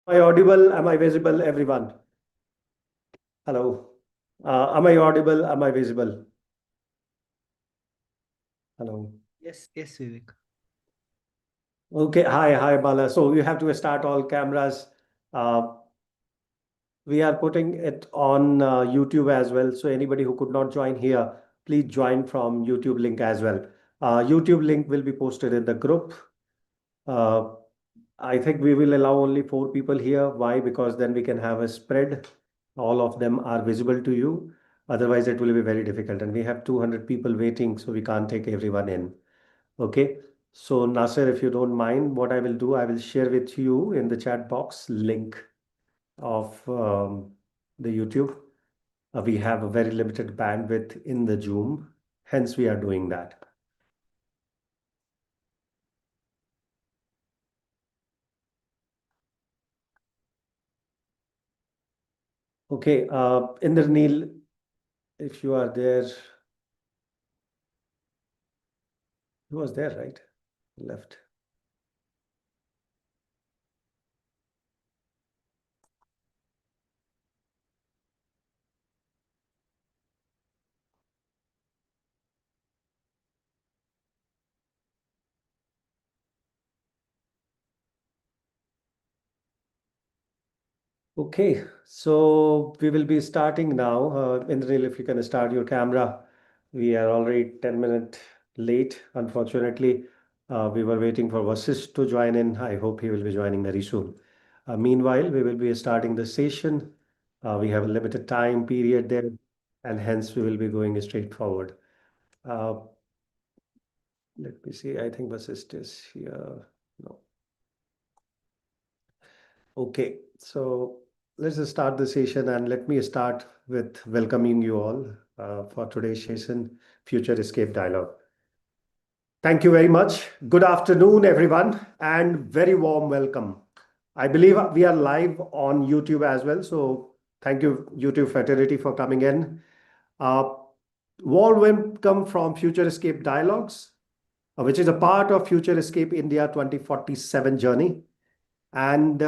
Am I audible? Am I visible, everyone? Hello. Am I audible? Am I visible? Hello. Yes, Vivek. Okay. Hi, Bala. So you have to start all cameras. Uh, we are putting it on YouTube as well. So anybody who could not join here, please join from YouTube link as well. YouTube link will be posted in the group. Uh, I think we will allow only 4 people here. Why? Because then we can have a spread. All of them are visible to you. Otherwise, it will be very difficult. And we have 200 people waiting, so we can't take everyone in. Okay. So, Nasser, if you don't mind, what I will do, I will share with you in the chat box link of the YouTube. We have a very limited bandwidth in the Zoom. Hence, we are doing that. Okay. Indranil, if you are there, he was there, right? Left. Okay, so we will be starting now. Indranil, if you can start your camera. We are already 10 minutes late, unfortunately. We were waiting for Vasist to join in. I hope he will be joining very soon. Meanwhile, we will be starting the session. We have a limited time period there, and hence we will be going straight forward. Uh, Let me see. I think Vasist is here. No. Okay, so let's just start the session and let me start with welcoming you all for today's session, Future Escape Dialogue. Thank you very much. Good afternoon, everyone, and very warm welcome. I believe we are live on YouTube as well, so thank you, YouTube fraternity, for coming in. Uh, Warm welcome from Future Escape Dialogues, which is a part of Future Escape India 2047 journey. And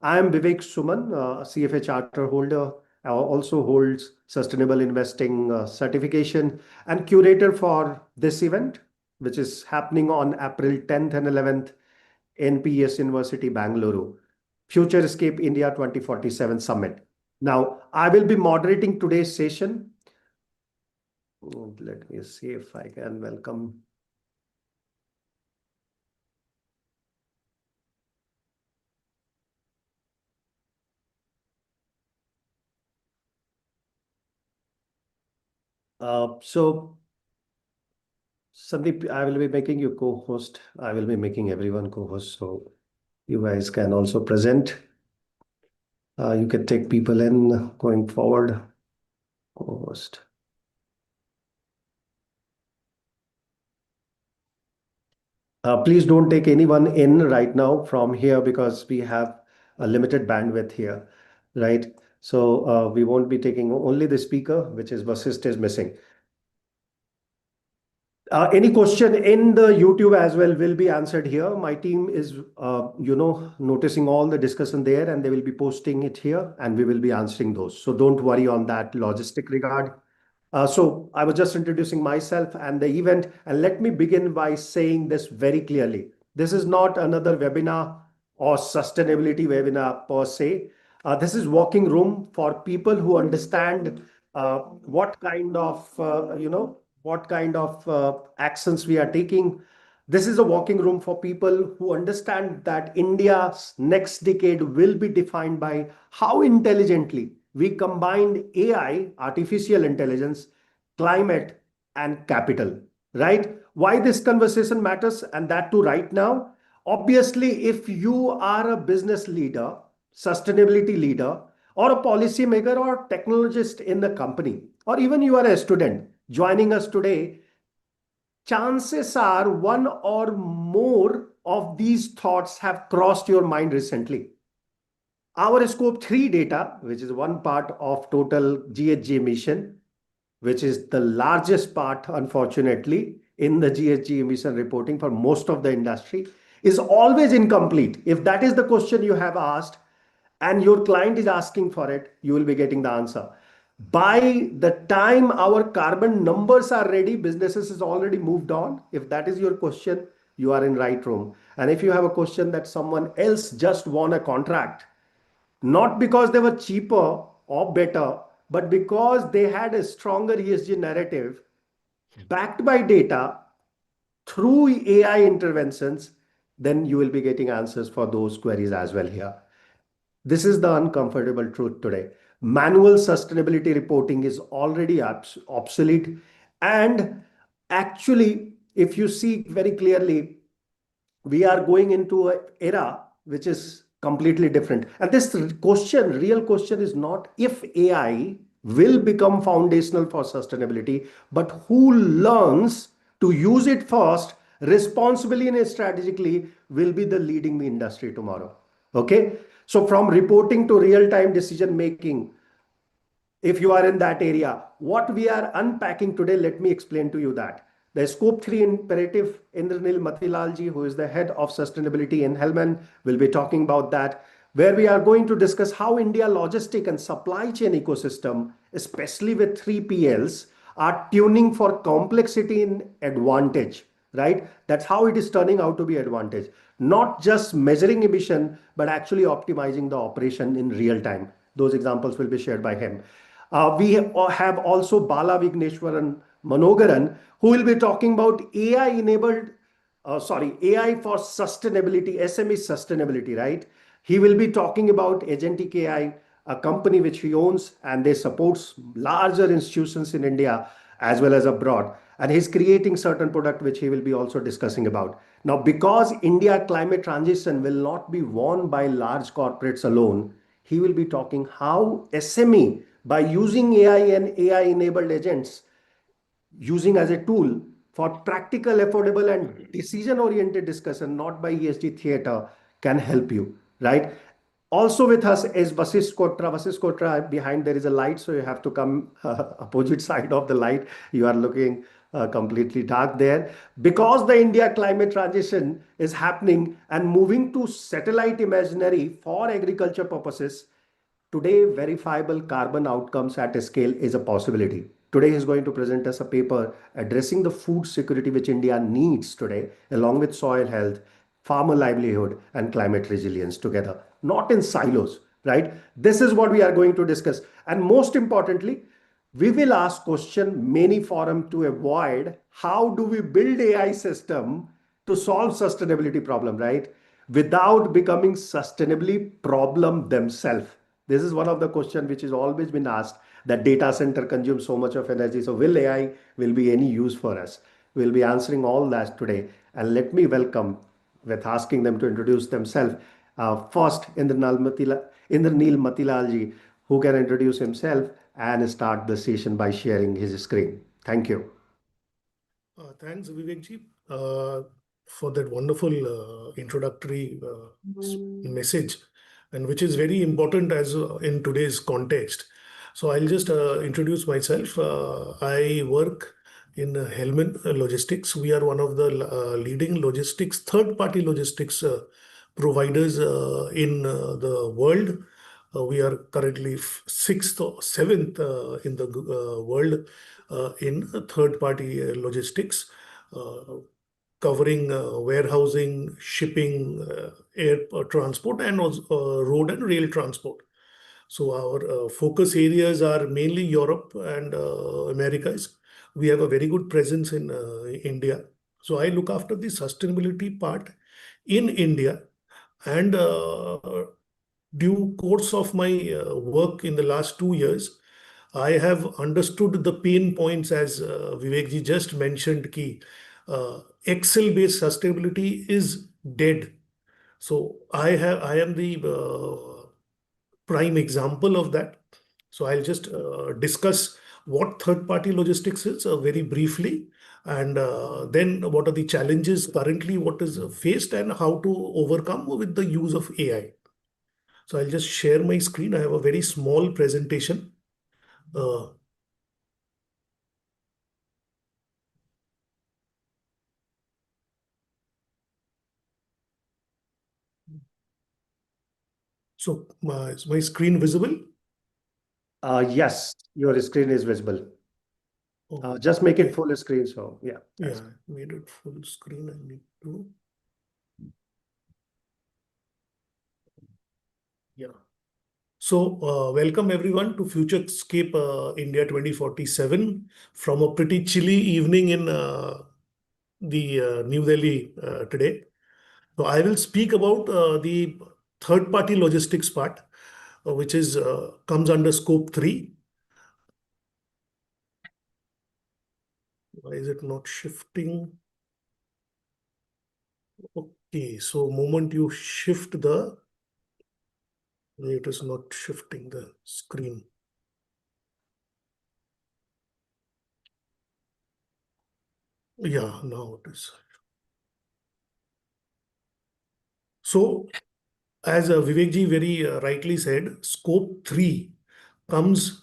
I am Vivek Suman, CFA charter holder, also holds sustainable investing certification and curator for this event, which is happening on April 10th and 11th in PS University, Bangalore, Future Escape India 2047 Summit. Now, I will be moderating today's session. Let me see if I can welcome. So Sandeep, I will be making you co-host. I will be making everyone co-host, so you guys can also present. You can take people in going forward. Co-host. Please don't take anyone in right now from here because we have a limited bandwidth here, right? So we won't be taking only the speaker, which is Vasist is missing. Any question in the YouTube as well will be answered here. My team is, noticing all the discussion there, and they will be posting it here, and we will be answering those. So don't worry on that logistic regard. So I was just introducing myself and the event, and let me begin by saying this very clearly. This is not another webinar or sustainability webinar per se. This is walking room for people who understand what kind of, actions we are taking. This is a walking room for people who understand that India's next decade will be defined by how intelligently we combined AI, artificial intelligence, climate, and capital, right? Why this conversation matters, and that too right now. Obviously, if you are a business leader, sustainability leader, or a policymaker or technologist in the company, or even you are a student joining us today, chances are one or more of these thoughts have crossed your mind recently. Our scope 3 data, which is one part of total GHG emission, which is the largest part, unfortunately, in the GHG emission reporting for most of the industry, is always incomplete. If that is the question you have asked, and your client is asking for it, you will be getting the answer. By the time our carbon numbers are ready, businesses is already moved on. If that is your question, you are in right room. And if you have a question that someone else just won a contract, not because they were cheaper or better, but because they had a stronger ESG narrative backed by data through AI interventions, then you will be getting answers for those queries as well here. This is the uncomfortable truth today. Manual sustainability reporting is already obsolete. And actually, if you see very clearly, we are going into an era which is completely different. And this question, real question, is not if AI will become foundational for sustainability, but who learns to use it first, responsibly and strategically, will be the leading the industry tomorrow. Okay. So from reporting to real-time decision making, if you are in that area, what we are unpacking today, let me explain to you that. The Scope 3 imperative, Indranil Matilalji, who is the head of sustainability in Hellman, will be talking about that, where we are going to discuss how India logistic and supply chain ecosystem, especially with 3PLs, are tuning for complexity in advantage, right? That's how it is turning out to be advantage. Not just measuring emission, but actually optimizing the operation in real time. Those examples will be shared by him. We have also Bala Vigneshwaran Manogaran, who will be talking about AI for sustainability, SME sustainability, right? He will be talking about Agentic AI, a company which he owns, and they supports larger institutions in India as well as abroad. And he's creating certain product which he will be also discussing about. Now, because India climate transition will not be won by large corporates alone, he will be talking how SME, by using AI and AI enabled agents, using as a tool for practical, affordable, and decision oriented discussion, not by ESG theater, can help you, right? Also with us is Vasis Kotra. Vasis Kotra, behind there is a light, so you have to come opposite side of the light. You are looking completely dark there. Because the India climate transition is happening and moving to satellite imaginary for agriculture purposes, today, verifiable carbon outcomes at a scale is a possibility. Today, he's going to present us a paper addressing the food security which India needs today, along with soil health, farmer livelihood, and climate resilience together, not in silos, right? This is what we are going to discuss. And most importantly, we will ask question many forum to avoid how do we build AI system to solve sustainability problem, right? Without becoming sustainably problem themselves. This is one of the question which has always been asked, that data center consumes so much of energy. So will AI will be any use for us? We'll be answering all that today. And let me welcome with asking them to introduce themselves. First, Indranil Matilalji, who can introduce himself and start the session by sharing his screen. Thank you. Thanks, Vivekji, for that wonderful introductory message, and which is very important as in today's context. So I'll just introduce myself. I work in Hellman Logistics. We are one of the leading logistics, third-party logistics providers in the world. We are currently sixth or seventh in the world in third-party logistics, covering warehousing, shipping, air transport, and also road and rail transport. So our focus areas are mainly Europe and Americas. We have a very good presence in India. So I look after the sustainability part in India, and due course of my work in the last 2 years, I have understood the pain points as Vivekji just mentioned. Ki Excel-based sustainability is dead. So I am the prime example of that. So I'll just discuss what third-party logistics is very briefly, and then what are the challenges currently, what is faced, and how to overcome with the use of AI. So I'll just share my screen. I have a very small presentation. Uh, So is my screen visible? Yes, your screen is visible. Oh, Just make it okay. full screen. So yeah, Yeah, that's I made it full screen. I need to. Yeah. So, welcome everyone to FutureScape India 2047 from a pretty chilly evening in the New Delhi today. So, I will speak about the third-party logistics part, which is comes under scope 3. Why is it not shifting? Okay, so moment you shift it is not shifting the screen. Yeah, now it is. So, as Vivekji very rightly said, scope 3 comes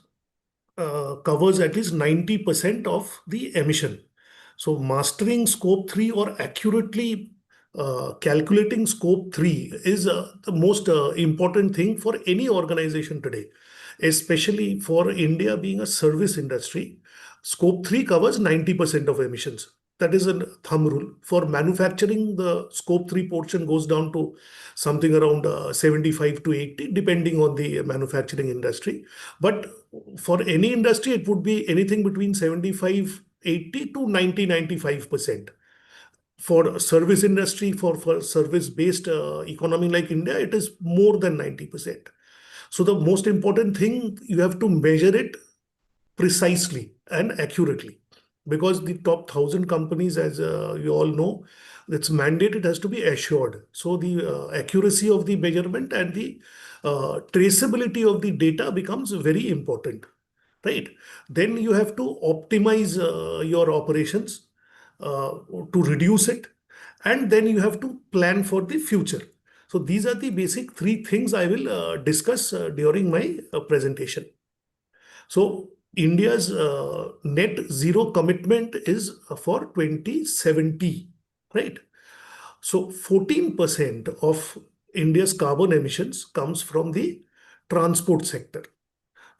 covers at least 90% of the emission. So mastering scope 3 or accurately calculating scope 3 is the most important thing for any organization today, especially for India being a service industry. Scope 3 covers 90% of emissions. That is a thumb rule. For manufacturing, the scope 3 portion goes down to something around 75 to 80, depending on the manufacturing industry. But for any industry, it would be anything between 75, 80 to 90, 95%. For service industry, for service-based economy like India, it is more than 90%. So the most important thing, you have to measure it precisely and accurately, because the top 1,000 companies, as you all know, it's mandated, it has to be assured. So the accuracy of the measurement and the traceability of the data becomes very important, right? Then you have to optimize your operations to reduce it, and then you have to plan for the future. So these are the basic three things I will discuss during my presentation. So India's net zero commitment is for 2070, right? So 14% of India's carbon emissions comes from the transport sector.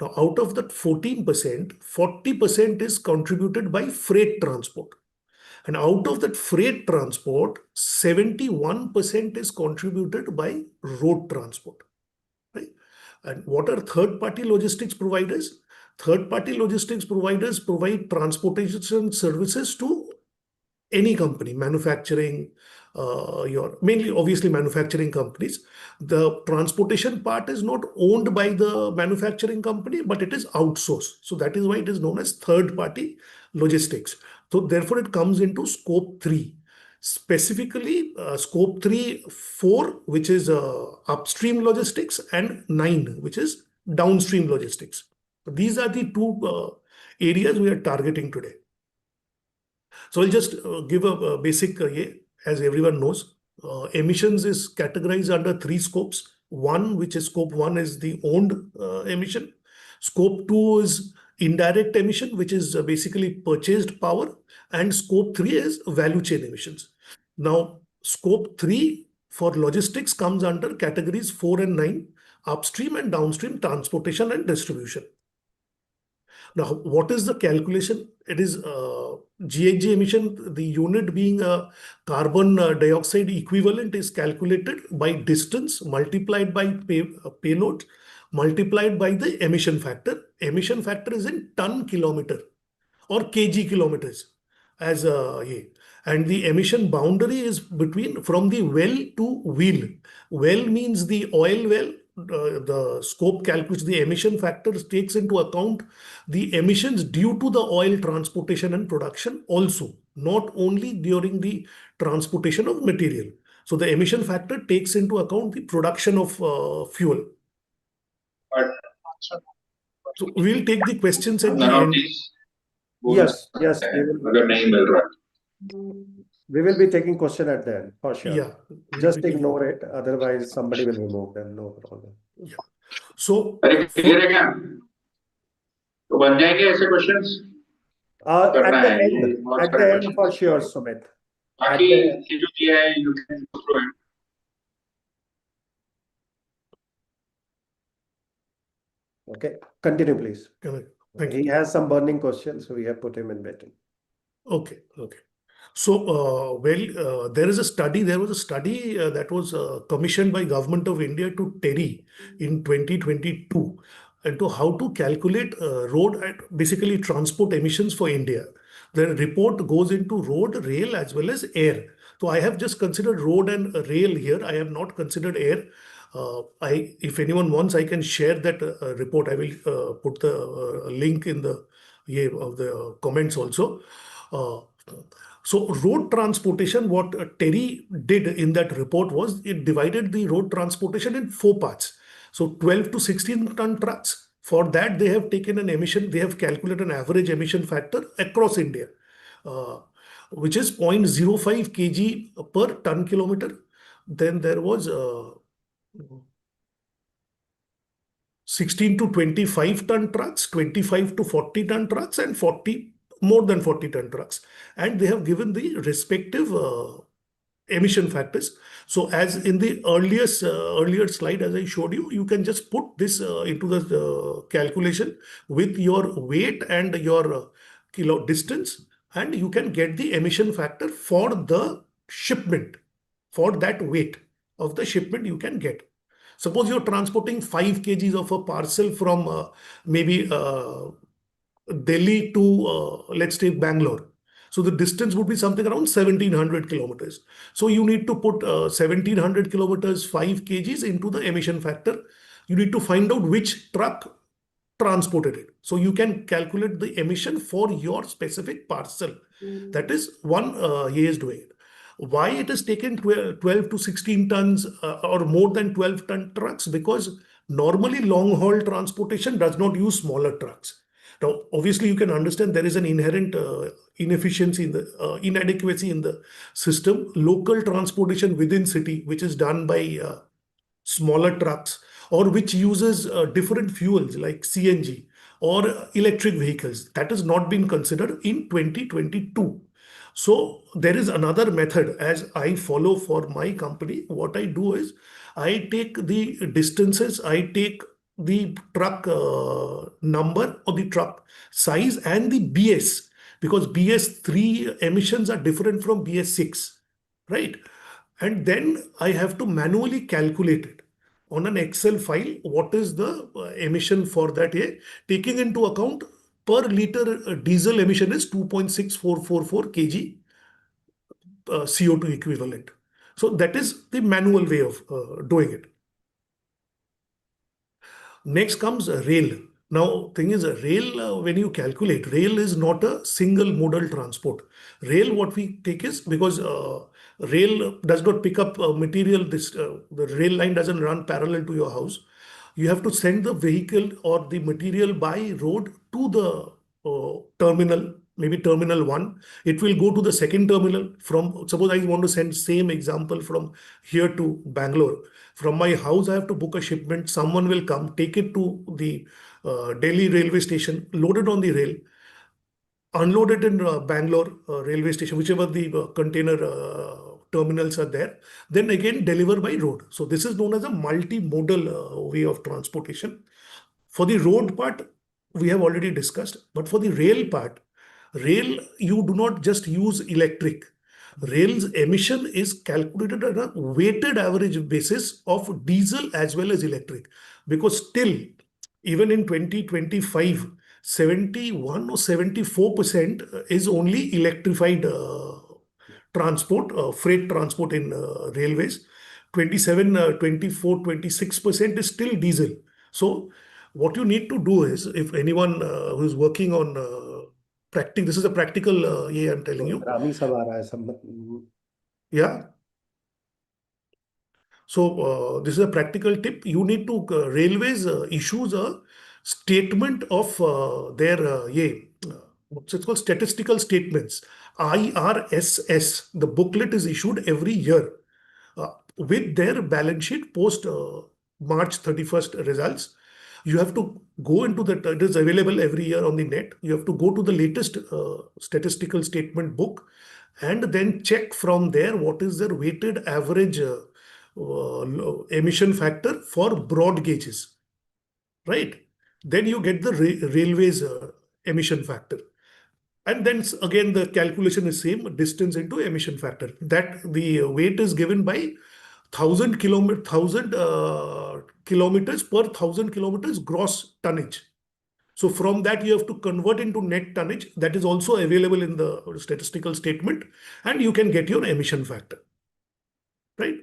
Now, out of that 14%, 40% is contributed by freight transport. And out of that freight transport, 71% is contributed by road transport. Right? And what are third-party logistics providers? Third-party logistics providers provide transportation services to any company, manufacturing, your mainly obviously manufacturing companies. The transportation part is not owned by the manufacturing company, but it is outsourced. So that is why it is known as third-party logistics. So therefore, it comes into scope 3. Specifically, scope 3, 4, which is upstream logistics, and 9, which is downstream logistics. These are the two areas we are targeting today. So I'll just give a basic, as everyone knows, emissions is categorized under three scopes. One, which is scope 1, is the owned emission. Scope 2 is indirect emission, which is basically purchased power. And scope 3 is value chain emissions. Now, scope 3 for logistics comes under categories 4 and 9, upstream and downstream transportation and distribution. Now, what is the calculation? It is GHG emission, the unit being a carbon dioxide equivalent, is calculated by distance multiplied by payload multiplied by the emission factor. Emission factor is in ton kilometer or kg kilometers as a. And the emission boundary is between from the well to wheel. Well means the oil well. The scope calculates the emission factors, takes into account the emissions due to the oil transportation and production also, not only during the transportation of material. So the emission factor takes into account the production of fuel. So we'll take the questions at the end. yes, we will be taking question at the end for sure. Yeah, we'll Just be taking. ignore it, otherwise somebody will remove them. No problem. Yeah. So clear है क्या? तो बन जाएंगे ऐसे questions at करना the है ये end, बहुत at सारे the end for questions sure, Sumit. At बाकी the end. ये जो किया है you can go through it Okay, continue, please. Thank you. He has some burning questions, so we have put him in waiting. Okay. So, there was a study that was commissioned by Government of India to TERI in 2022 into how to calculate road and basically transport emissions for India. The report goes into road, rail as well as air. So I have just considered road and rail here. I have not considered air. If anyone wants, I can share that report. I will put the link in the of the comments also. Uh, so road transportation, what Terry did in that report was it divided the road transportation in 4 parts. So 12 to 16 ton trucks. For that, they have taken an emission, they have calculated an average emission factor across India, uh, which is 0.05 kg per ton kilometer. Then there was 16 to 25 ton trucks, 25 to 40 ton trucks, and 40 more than 40 ton trucks. And they have given the respective emission factors. So as in the earlier slide, as I showed you, you can just put this into the calculation with your weight and your kilo distance, and you can get the emission factor for the shipment. For that weight of the shipment, you can get. Suppose you're transporting 5 kgs of a parcel from maybe Delhi to, let's take Bangalore. So the distance would be something around 1700 kilometers. So you need to put 1700 kilometers, 5 kgs into the emission factor. You need to find out which truck transported it. So you can calculate the emission for your specific parcel. That is one he is doing it. Why it is taken 12 to 16 tons or more than 12 ton trucks? Because normally long haul transportation does not use smaller trucks. Now, obviously, you can understand there is an inherent inefficiency in the inadequacy in the system. Local transportation within city, which is done by smaller trucks or which uses different fuels like CNG or electric vehicles, that has not been considered in 2022. So there is another method as I follow for my company. What I do is I take the distances, I take the truck number or the truck size and the BS, because BS3 emissions are different from BS6, right? And then I have to manually calculate it on an Excel file. What is the emission for that year, taking into account per liter diesel emission is 2.6444 kg CO2 equivalent. So that is the manual way of doing it. Next comes rail. Now, thing is, rail, when you calculate, rail is not a single modal transport. Rail, what we take is because rail does not pick up material. The rail line doesn't run parallel to your house. You have to send the vehicle or the material by road to the terminal, maybe terminal 1. It will go to the second terminal. From, suppose I want to send same example from here to Bangalore. From my house, I have to book a shipment. Someone will come, take it to the Delhi railway station, load it on the rail, unload it in Bangalore railway station, whichever the container terminals are there, then again deliver by road. So this is known as a multimodal way of transportation. For the road part, we have already discussed, but for the rail part, rail, you do not just use electric. Rail's emission is calculated on a weighted average basis of diesel as well as electric, because still, even in 2025, 71 or 74% is only electrified transport, freight transport in railways. 27, 24, 26% is still diesel. So what you need to do is, if anyone who is working on this is a practical, I'm telling you. Rami sab aa raha hai, sab. Yeah. So this is a practical tip. You need to, railways issues a statement of their, what's it called? Statistical statements. IRSS, the booklet is issued every year with their balance sheet post March 31st results. You have to go into the, it is available every year on the net. You have to go to the latest statistical statement book and then check from there what is their weighted average emission factor for broad gauges, right? Then you get the railways emission factor. And then again, the calculation is same, distance into emission factor. That the weight is given by 1,000 kilometers per 1,000 kilometers gross tonnage. So from that, you have to convert into net tonnage. That is also available in the statistical statement, and you can get your emission factor, right?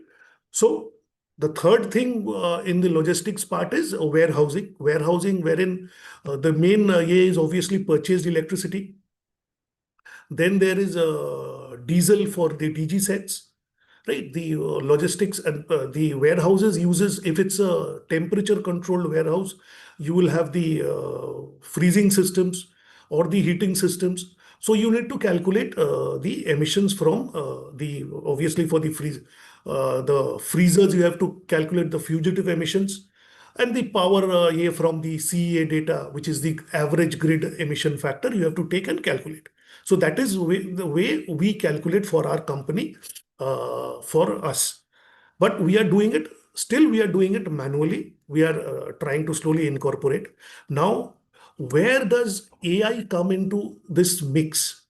So the third thing in the logistics part is warehousing. Warehousing, wherein the main A is obviously purchased electricity. Then there is diesel for the DG sets, right? The logistics and the warehouses uses, if it's a temperature controlled warehouse, you will have the freezing systems or the heating systems. So you need to calculate the emissions from obviously for the freezers, you have to calculate the fugitive emissions, and the power from the CEA data, which is the average grid emission factor, you have to take and calculate. So that is the way we calculate for our company, for us. But we are doing it, still we are doing it manually. We are trying to slowly incorporate. Now, where does AI come into this mix?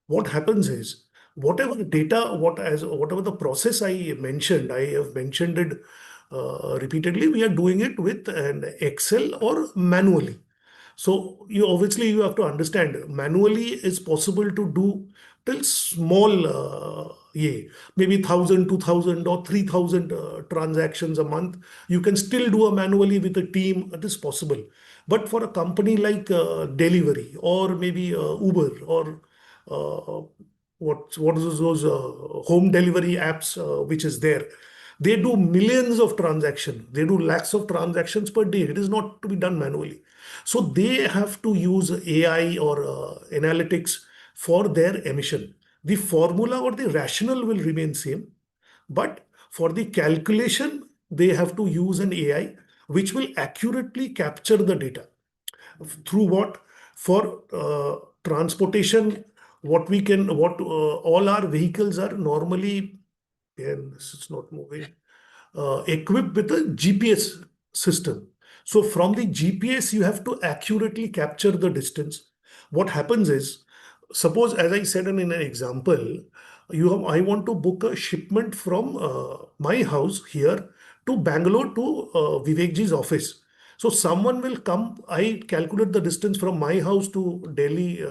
What happens is, whatever data, whatever the process I mentioned, I have mentioned it repeatedly, we are doing it with an Excel or manually. So you have to understand, manually is possible to do till small, maybe 1,000, 2,000 or 3,000 transactions a month. You can still do a manually with a team. It is possible. But for a company like Delivery or maybe Uber or uh, what is those home delivery apps which is there, they do millions of transactions. They do lakhs of transactions per day. It is not to be done manually. So they have to use AI or analytics for their emission. The formula or the rationale will remain same, but for the calculation, they have to use an AI which will accurately capture the data. Through what? For transportation, what all our vehicles are normally, and this is not moving, equipped with a GPS system. So from the GPS, you have to accurately capture the distance. What happens is, suppose, as I said in an example, I want to book a shipment from my house here to Bangalore to Vivekji's office. So someone will come, I calculate the distance from my house to Delhi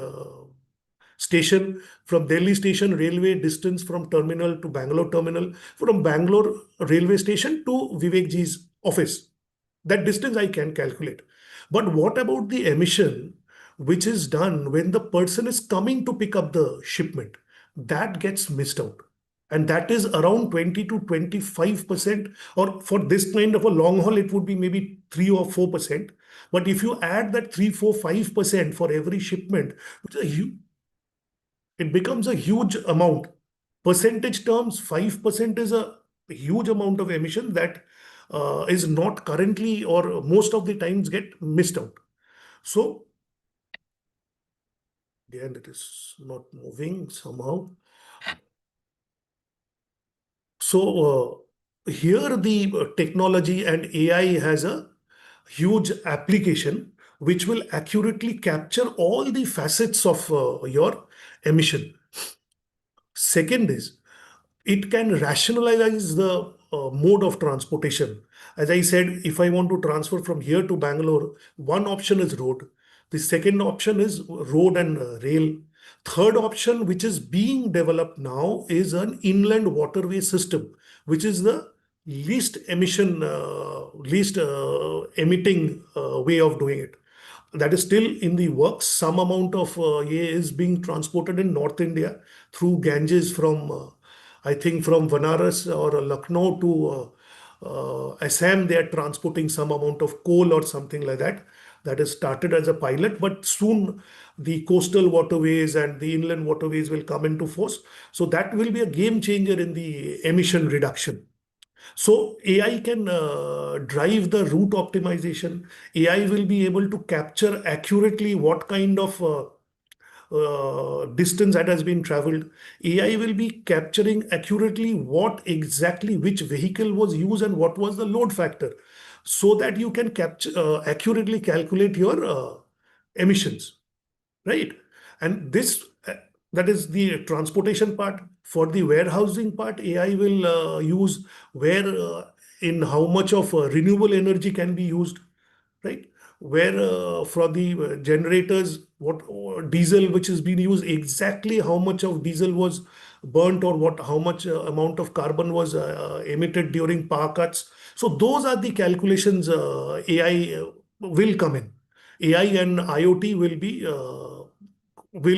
station, from Delhi station railway distance from terminal to Bangalore terminal, from Bangalore railway station to Vivekji's office. That distance I can calculate. But what about the emission which is done when the person is coming to pick up the shipment? That gets missed out. And that is around 20 to 25%, or for this kind of a long haul, it would be maybe 3 or 4%. But if you add that 3, 4, 5% for every shipment, it becomes a huge amount. Percentage terms, 5% is a huge amount of emission that is not currently or most of the times get missed out. So, again, it is not moving somehow. So, here the technology and AI has a huge application which will accurately capture all the facets of your emission. Second is, it can rationalize the mode of transportation. As I said, if I want to transfer from here to Bangalore, one option is road. The second option is road and rail. Third option, which is being developed now, is an inland waterway system, which is the least emitting way of doing it. That is still in the works. Some amount of is being transported in North India through Ganges from, I think, from Vanaras or Lucknow to Assam. They are transporting some amount of coal or something like that. That is started as a pilot, but soon the coastal waterways and the inland waterways will come into force. So that will be a game changer in the emission reduction. So AI can drive the route optimization. AI will be able to capture accurately what kind of distance that has been traveled. AI will be capturing accurately what exactly which vehicle was used and what was the load factor. so that you can accurately calculate your emissions, right? And this that is the transportation part. For the warehousing part, AI will use where in how much of renewable energy can be used, right? Where for the generators, what diesel which is being used, exactly how much of diesel was burnt, or what how much amount of carbon was emitted during power cuts. So those are the calculations AI will come in. AI and IoT will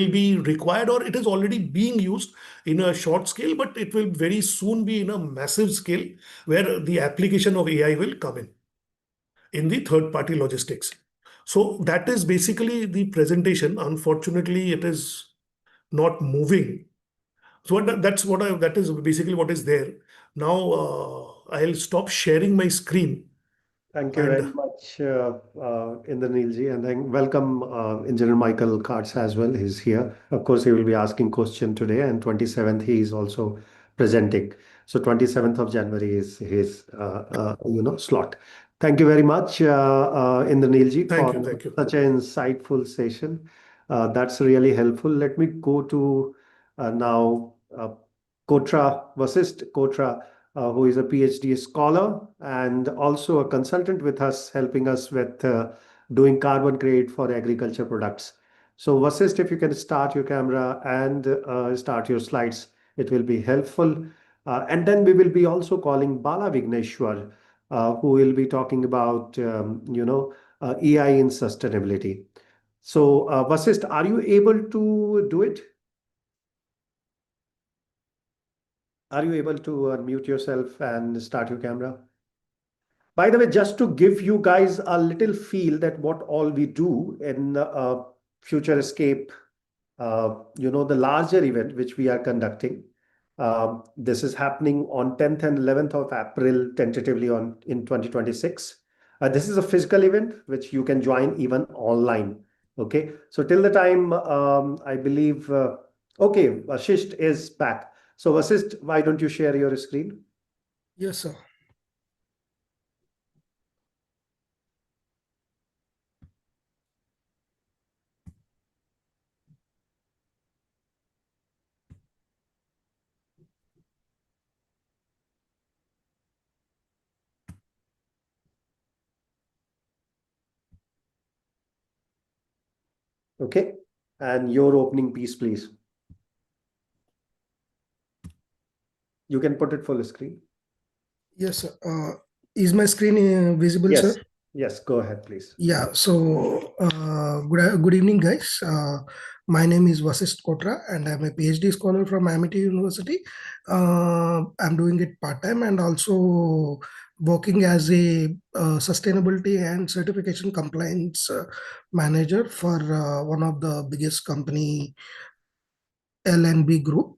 be required, or it is already being used in a short scale, but it will very soon be in a massive scale where the application of AI will come in the third party logistics. So that is basically the presentation. Unfortunately, it is not moving. So that is basically what is there. Now I'll stop sharing my screen. Thank you And very much, Indranilji, and then welcome Engineer Michael Karts as well. He's here. Of course, he will be asking question today, and 27th he is also presenting. So 27th of January is his slot. Thank you very much, Indranilji, thank for you, thank you. such an insightful session. That's really helpful. Let me go to now Kotra Vasist. Kotra, who is a PhD scholar and also a consultant with us, helping us with doing carbon credit for agriculture products. So, Vasist, if you can start your camera and start your slides, it will be helpful. And then we will be also calling Bala Vigneshwar, who will be talking about, EI in sustainability. So, Vasist, are you able to do it? Are you able to unmute yourself and start your camera? By the way, just to give you guys a little feel that what all we do in FutureScape, the larger event which we are conducting. This is happening on 10th and 11th of April, tentatively in 2026. This is a physical event which you can join even online. Okay, so till the time, I believe, okay, Vasist is back. So Vasist, why don't you share your screen? Yes, sir. Okay, and your opening piece, please. You can put it full screen. Yes, sir. Is my screen visible, Yes, sir? yes, go ahead, please. Yeah. So, good evening, guys. My name is Vasist Kotra, and I'm a PhD scholar from Amity University. I'm doing it part time and also working as a sustainability and certification compliance manager for one of the biggest company, LNB Group.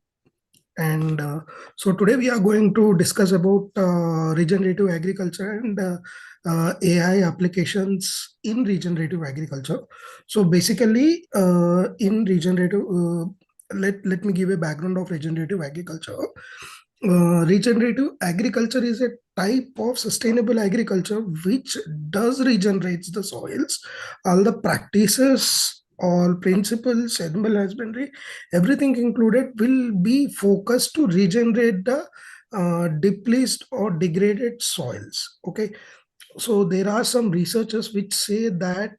And so today we are going to discuss about regenerative agriculture and AI applications in regenerative agriculture. So basically, in regenerative, let me give a background of regenerative agriculture. Regenerative agriculture is a type of sustainable agriculture which does regenerates the soils. All the practices, all principles, animal husbandry, everything included will be focused to regenerate the depleted or degraded soils. Okay, so there are some researchers which say that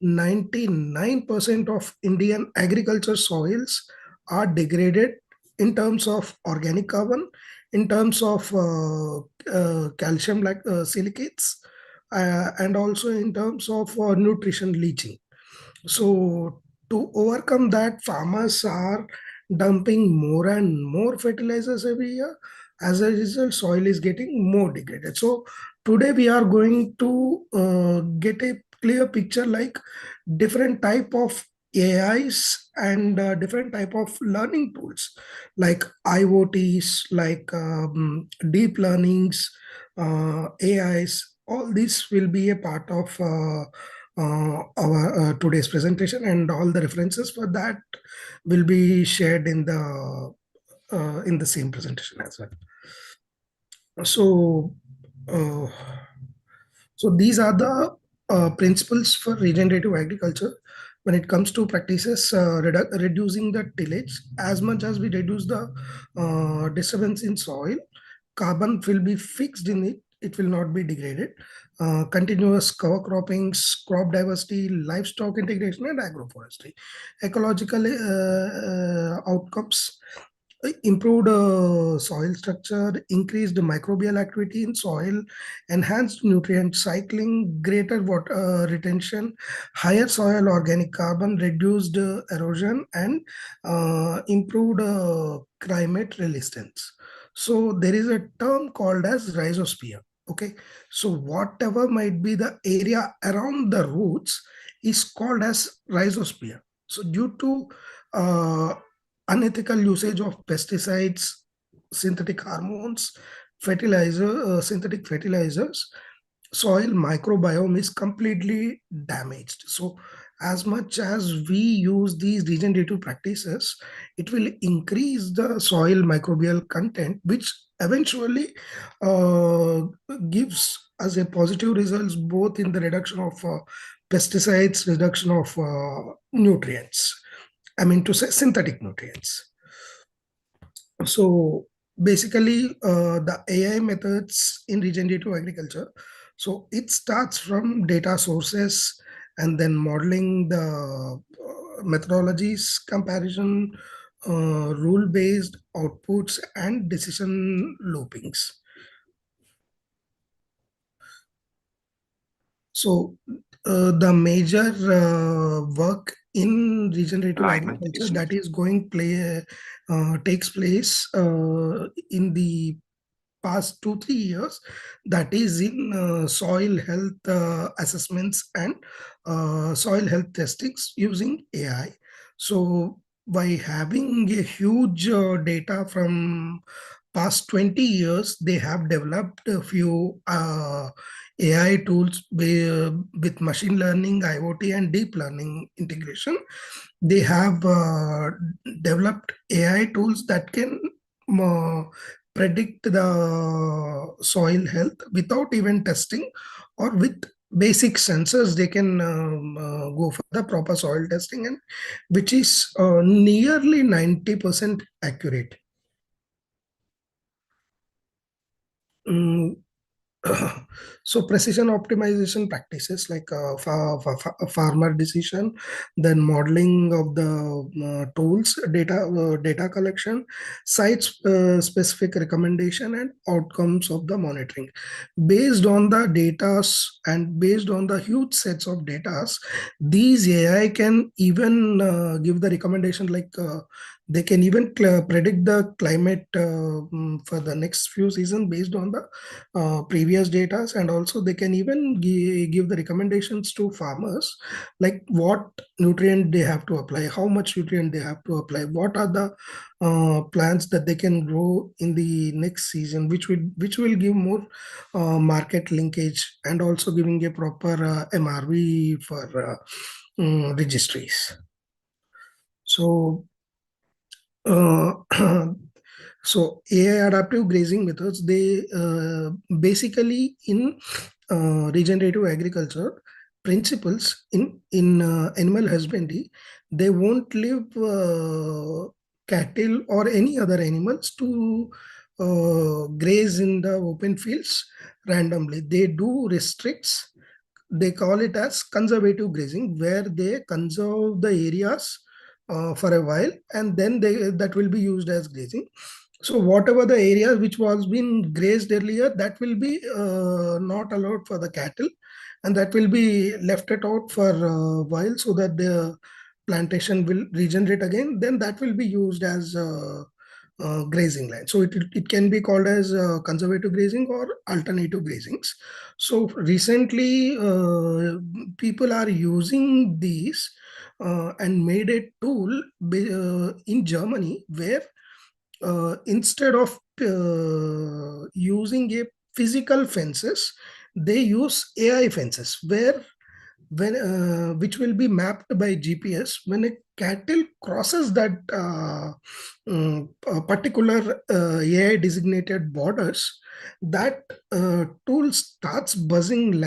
99% of Indian agriculture soils are degraded in terms of organic carbon, in terms of calcium like silicates, and also in terms of nutrition leaching. So to overcome that, farmers are dumping more and more fertilizers every year. As a result, soil is getting more degraded. So today we are going to get a clear picture like different type of AIs and different type of learning tools like IoTs, like deep learnings, AIs. All this will be a part of our today's presentation, and all the references for that will be shared in the same presentation as well. So So these are the principles for regenerative agriculture. When it comes to practices, reducing the tillage, as much as we reduce the disturbance in soil, carbon will be fixed in it. It will not be degraded. Continuous cover croppings, crop diversity, livestock integration, and agroforestry. Ecological outcomes: improved soil structure, increased microbial activity in soil, enhanced nutrient cycling, greater water retention, higher soil organic carbon, reduced erosion, and improved climate resistance. So there is a term called as rhizosphere. Okay, so whatever might be the area around the roots is called as rhizosphere. So due to unethical usage of pesticides, synthetic hormones, synthetic fertilizers, soil microbiome is completely damaged. So as much as we use these regenerative practices, it will increase the soil microbial content, which eventually uh, gives us a positive results both in the reduction of pesticides, reduction of nutrients. I mean to say synthetic nutrients. So basically, the AI methods in regenerative agriculture. So it starts from data sources and then modeling the methodologies, comparison, rule-based outputs, and decision loopings. So the major work in regenerative agriculture that is takes place in the past 2-3 years, that is in soil health assessments and soil health testings using AI. So by having a huge data from past 20 years, they have developed a few AI tools with machine learning, IoT, and deep learning integration. They have developed AI tools that can uh, predict the soil health without even testing, or with basic sensors they can go for the proper soil testing, and which is nearly 90% accurate. Mm, so precision optimization practices like farmer decision, then modeling of the tools, data collection, site specific recommendation, and outcomes of the monitoring based on the data, and based on the huge sets of data. These AI can even give the recommendation, like they can even predict the climate for the next few seasons based on the previous data, and also they can even give the recommendations to farmers, like what nutrient they have to apply, how much nutrient they have to apply, what are the plants that they can grow in the next season, which will give more market linkage, and also giving a proper MRV for registries. So uh, so AI adaptive grazing methods, they basically in regenerative agriculture principles in animal husbandry, they won't leave cattle or any other animals to graze in the open fields randomly. They do restricts. They call it as conservative grazing, where they conserve the areas for a while, and then that will be used as grazing. So whatever the area which was being grazed earlier, that will be not allowed for the cattle, and that will be left it out for a while, so that the plantation will regenerate again. Then that will be used as grazing land. So it can be called as conservative grazing or alternative grazings. So recently, people are using these and made a tool in Germany, where instead of using a physical fences, they use AI fences, where which will be mapped by GPS. When a cattle crosses that particular AI designated borders, that tool starts buzzing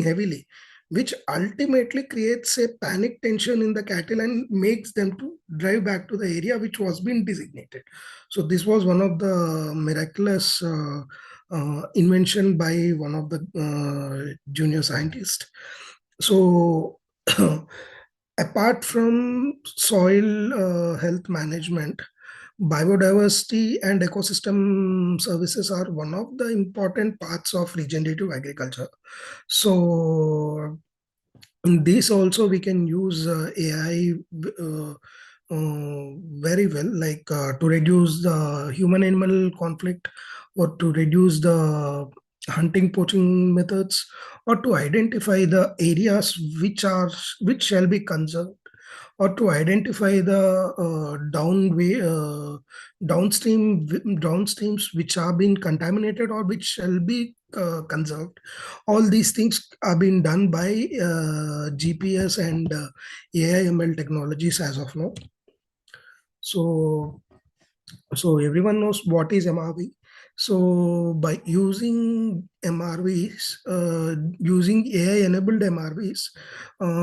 heavily, which ultimately creates a panic tension in the cattle and makes them to drive back to the area which was being designated. So this was one of the miraculous invention by one of the junior scientists. So apart from soil health management, biodiversity and ecosystem services are one of the important parts of regenerative agriculture. So in this also we can use AI very well, like to reduce the human-animal conflict, or to reduce the hunting poaching methods, or to identify the areas which shall be conserved, or to identify the downstreams which are being contaminated or which shall be conserved. All these things are being done by GPS and AI/ML technologies as of now. So everyone knows what is MRV. So by using MRVs, using AI-enabled MRVs,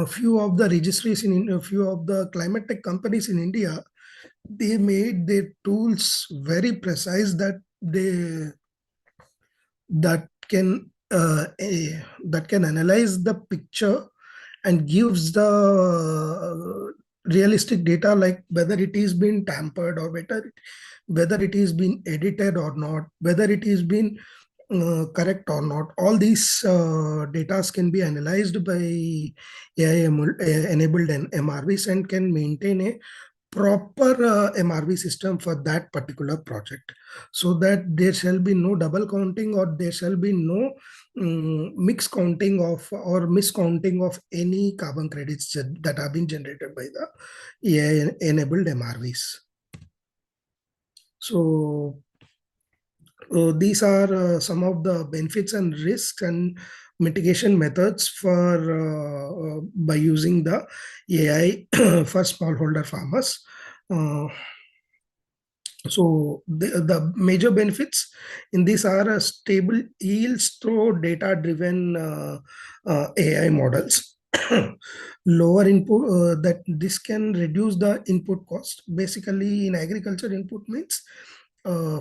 few of the registries a few of the climate tech companies in India, they made their tools very precise that can that can analyze the picture and gives the realistic data, like whether it is been tampered, or whether it is been edited or not, whether it is been correct or not. All these data can be analyzed by AI-enabled MRVs and can maintain a proper MRV system for that particular project, so that there shall be no double counting, or there shall be no mix counting of or miscounting of any carbon credits that have been generated by the AI-enabled MRVs. So these are some of the benefits and risks and mitigation methods for by using the AI for smallholder farmers. So the major benefits in this are stable yields through data-driven AI models. Lower input, that this can reduce the input cost. Basically, in agriculture, input means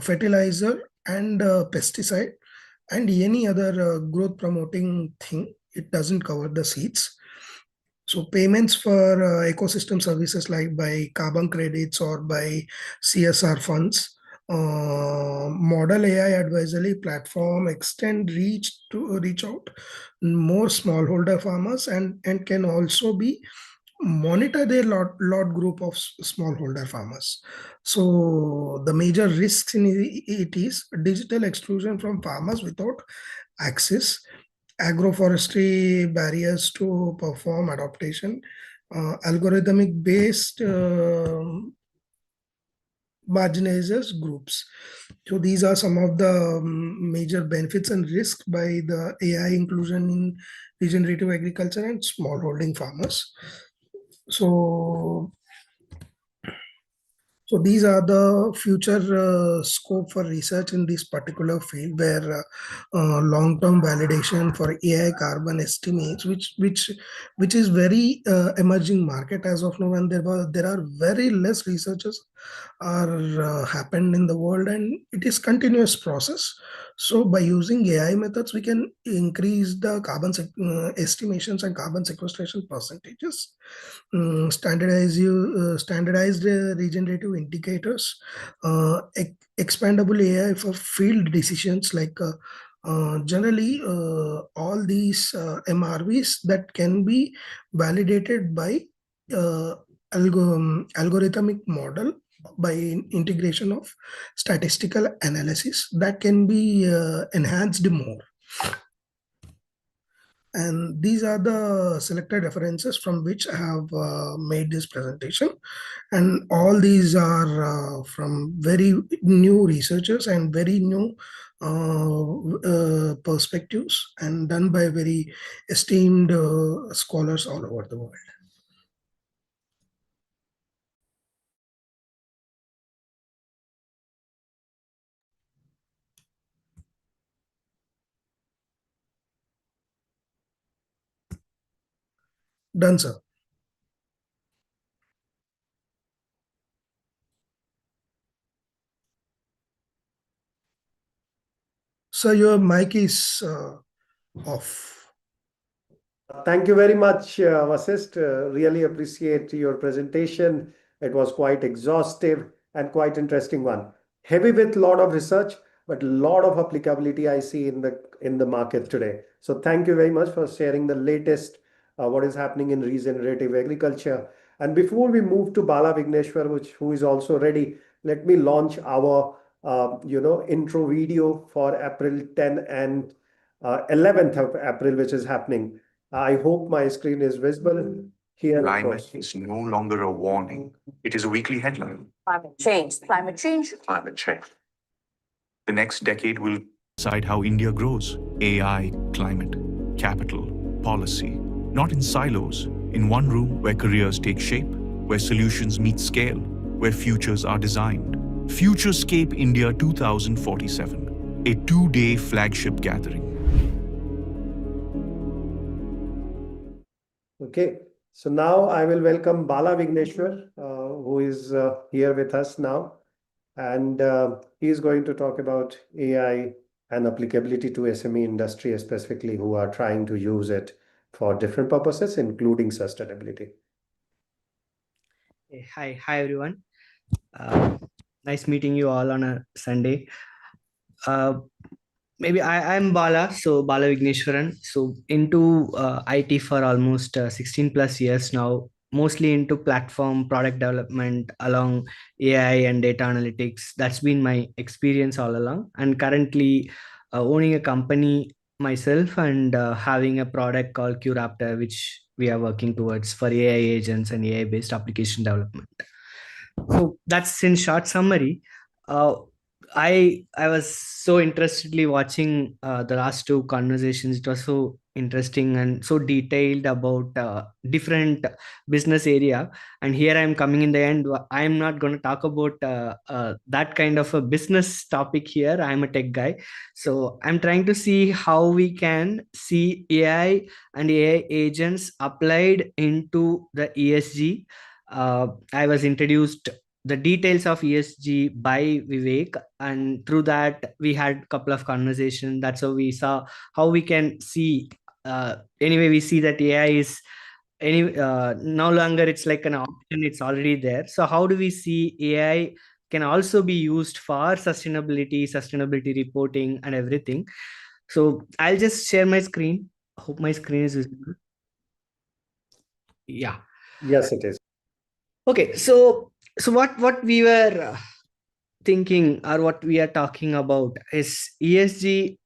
fertilizer and pesticide and any other growth promoting thing. It doesn't cover the seeds. So payments for ecosystem services, like by carbon credits or by CSR funds. Model AI advisory platform extend reach out more smallholder farmers, and can also be monitor their lot group of smallholder farmers. So the major risks in it is digital exclusion from farmers without access, agroforestry barriers to perform adaptation, algorithmic based marginalized groups. So these are some of the major benefits and risks by the AI inclusion in regenerative agriculture and smallholding farmers. So these are the future scope for research in this particular field, where long-term validation for AI carbon estimates, which is very emerging market as of now, and there are very less researchers are happened in the world, and it is continuous process. So by using AI methods, we can increase the carbon estimations and carbon sequestration percentages. Standardized regenerative indicators, expandable AI for field decisions, like generally all these MRVs that can be validated by algorithmic model by integration of statistical analysis, that can be enhanced more. And these are the selected references from which I have made this presentation. And all these are from very new researchers and very new perspectives and done by very esteemed scholars all over the world. Done, sir. So your mic is off. Thank you very much, Vasist. Really appreciate your presentation. It was quite exhaustive and quite interesting one. Heavy with lot of research, but lot of applicability I see in the market today. So thank you very much for sharing the latest what is happening in regenerative agriculture. And before we move to Bala Vigneshwar, who is also ready, let me launch our intro video for April 10 and 11th of April, which is happening. I hope my screen is visible. Here it Climate goes. is no longer a warning. It is a weekly headline. Climate change, climate change. Climate change. The next decade will decide how India grows. AI, climate, capital, policy. Not in silos, in one room where careers take shape, where solutions meet scale, where futures are designed. FutureScape India 2047, a two-day flagship gathering. Okay, so now I will welcome Bala Vigneshwar, who is here with us now. And he is going to talk about AI and applicability to SME industry, specifically who are trying to use it for different purposes, including sustainability. Hi everyone. Nice meeting you all on a Sunday. Maybe I'm Bala, so Bala Vigneshwaran. So into IT for almost 16 plus years now, mostly into platform product development along AI and data analytics. That's been my experience all along. And currently owning a company myself and having a product called QRaptor, which we are working towards for AI agents and AI based application development. So that's in short summary. Uh, I was so interestedly watching the last two conversations. It was so interesting and so detailed about different business area. And here I'm coming in the end. I'm not going to talk about that kind of a business topic here. I'm a tech guy, so I'm trying to see how we can see AI and AI agents applied into the ESG. I was introduced the details of ESG by Vivek, and through that we had a couple of conversations. That's how we saw how we can see. Anyway, we see that AI is no longer it's like an option; it's already there. So how do we see AI can also be used for sustainability reporting, and everything? So I'll just share my screen. Hope my screen is visible. Yeah. Yes, it is. Okay, so what we were thinking or what we are talking about is ESG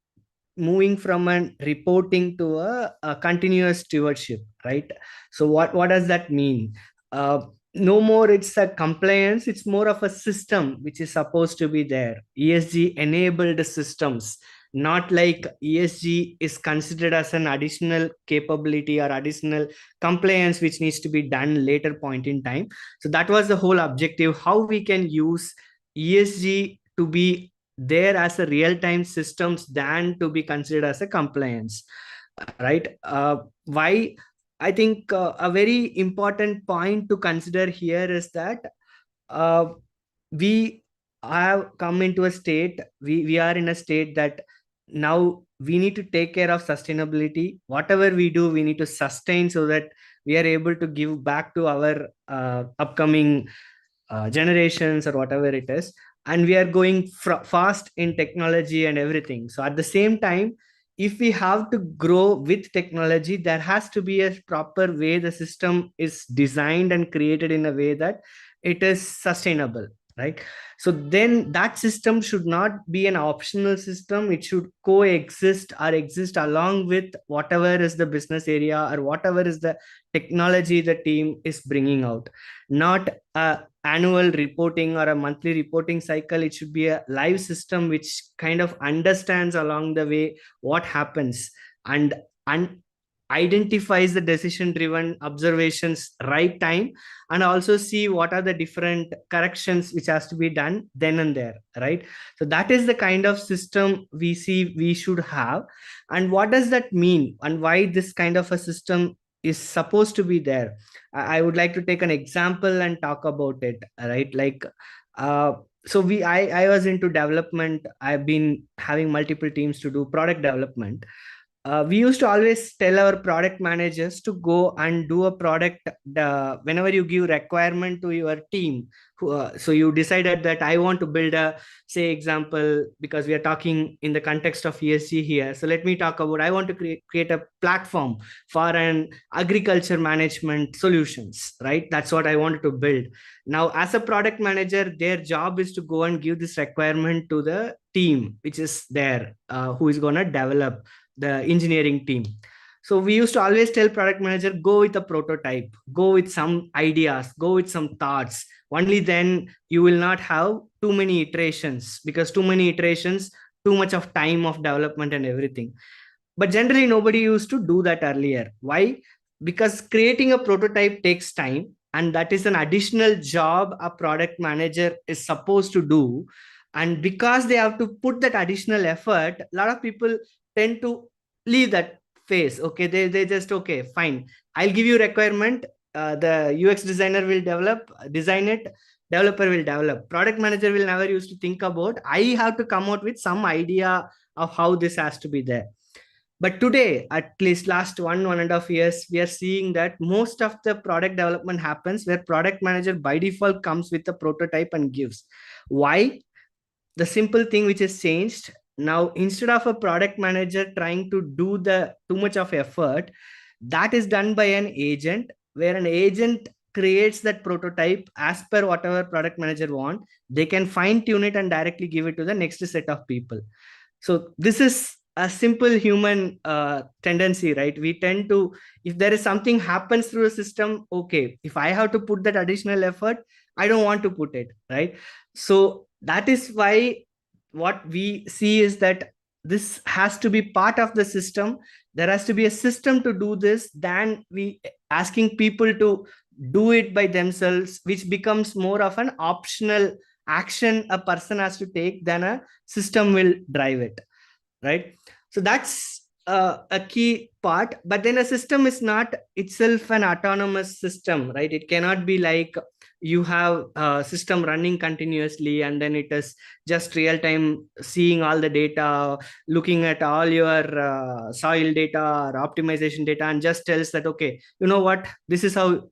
moving from a reporting to a continuous stewardship, right? So what does that mean? No more it's a compliance, it's more of a system which is supposed to be there. ESG enabled systems, not like ESG is considered as an additional capability or additional compliance which needs to be done later point in time. So that was the whole objective, how we can use ESG to be there as a real-time systems than to be considered as a compliance, right? Why I think a very important point to consider here is that we have come into a state, we are in a state that now we need to take care of sustainability. Whatever we do, we need to sustain so that we are able to give back to our upcoming generations or whatever it is. And we are going fast in technology and everything. So at the same time, if we have to grow with technology, there has to be a proper way the system is designed and created in a way that it is sustainable, right? So then that system should not be an optional system. It should coexist or exist along with whatever is the business area or whatever is the technology the team is bringing out. Not a annual reporting or a monthly reporting cycle. It should be a live system which kind of understands along the way what happens and identifies the decision driven observations right time, and also see what are the different corrections which has to be done then and there, right? So that is the kind of system we see we should have. And what does that mean and why this kind of a system is supposed to be there? I would like to take an example and talk about it, right? Like so I was into development. I've been having multiple teams to do product development. We used to always tell our product managers to go and do a product whenever you give requirement to your team. So you decided that I want to build a, say example, because we are talking in the context of ESG here. So let me talk about, I want to create a platform for an agriculture management solutions, right? That's what I wanted to build. Now, as a product manager, their job is to go and give this requirement to the team, which is there, who is going to develop the engineering team. So we used to always tell product manager, go with a prototype, go with some ideas, go with some thoughts. Only then you will not have too many iterations, because too many iterations, too much of time of development and everything. But generally nobody used to do that earlier. Why? Because creating a prototype takes time, and that is an additional job a product manager is supposed to do. And because they have to put that additional effort, a lot of people tend to leave that phase. Okay, they just, okay, fine, I'll give you requirement, the UX designer will design it, developer will develop. Product manager will never used to think about, I have to come out with some idea of how this has to be there. But today, at least last 1.5 years, we are seeing that most of the product development happens where product manager by default comes with a prototype and gives. Why? The simple thing which has changed now, instead of a product manager trying to do the too much of effort, that is done by an agent, where an agent creates that prototype as per whatever product manager want. They can fine tune it and directly give it to the next set of people. So this is a simple human tendency, right? We tend to, if there is something happens through a system, okay, if I have to put that additional effort, I don't want to put it, right? So that is why what we see is that this has to be part of the system. There has to be a system to do this than we asking people to do it by themselves, which becomes more of an optional action a person has to take than a system will drive it, right? So that's a key part. But then a system is not itself an autonomous system, right? It cannot be like you have a system running continuously and then it is just real time seeing all the data, looking at all your soil data or optimization data, and just tells that, okay, you know what, this is how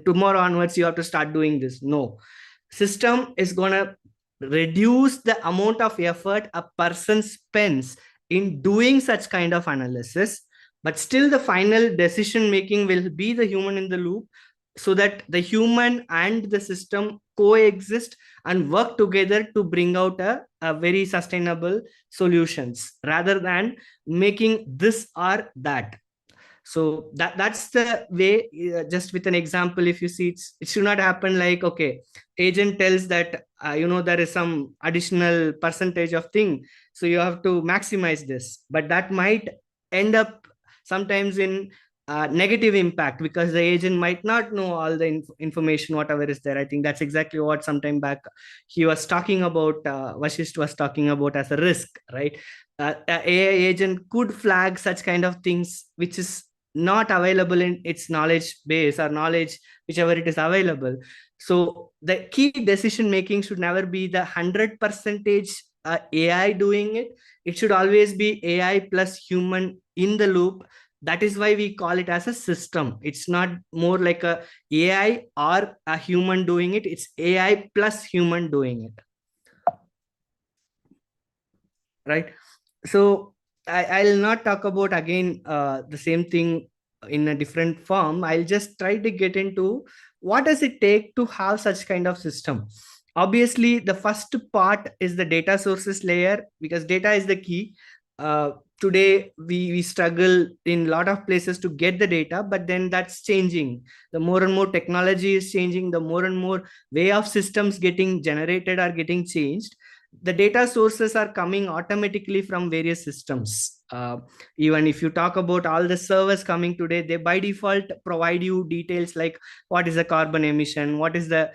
tomorrow onwards you have to start doing this. No, system is going to reduce the amount of effort a person spends in doing such kind of analysis, but still the final decision making will be the human in the loop, so that the human and the system coexist and work together to bring out a very sustainable solutions, rather than making this or that. So that's the way. Just with an example, if you see, it should not happen like, okay, agent tells that there is some additional percentage of thing, so you have to maximize this, but that might end up sometimes in negative impact, because the agent might not know all the information whatever is there. I think that's exactly what sometime back he was talking about, Vashisht was talking about as a risk, right? AI agent could flag such kind of things which is not available in its knowledge base or knowledge whichever it is available. So the key decision making should never be the 100% AI doing it. It should always be AI plus human in the loop. That is why we call it as a system. It's not more like a AI or a human doing it. It's AI plus human doing it, right? So I'll not talk about again the same thing in a different form. I'll just try to get into what does it take to have such kind of system. obviously the first part is the data sources layer, because data is the key. Today we struggle in a lot of places to get the data, but then that's changing. The more and more technology is changing, the more and more way of systems getting generated are getting changed. The data sources are coming automatically from various systems. Even if you talk about all the servers coming today, they by default provide you details like what is the carbon emission, what is the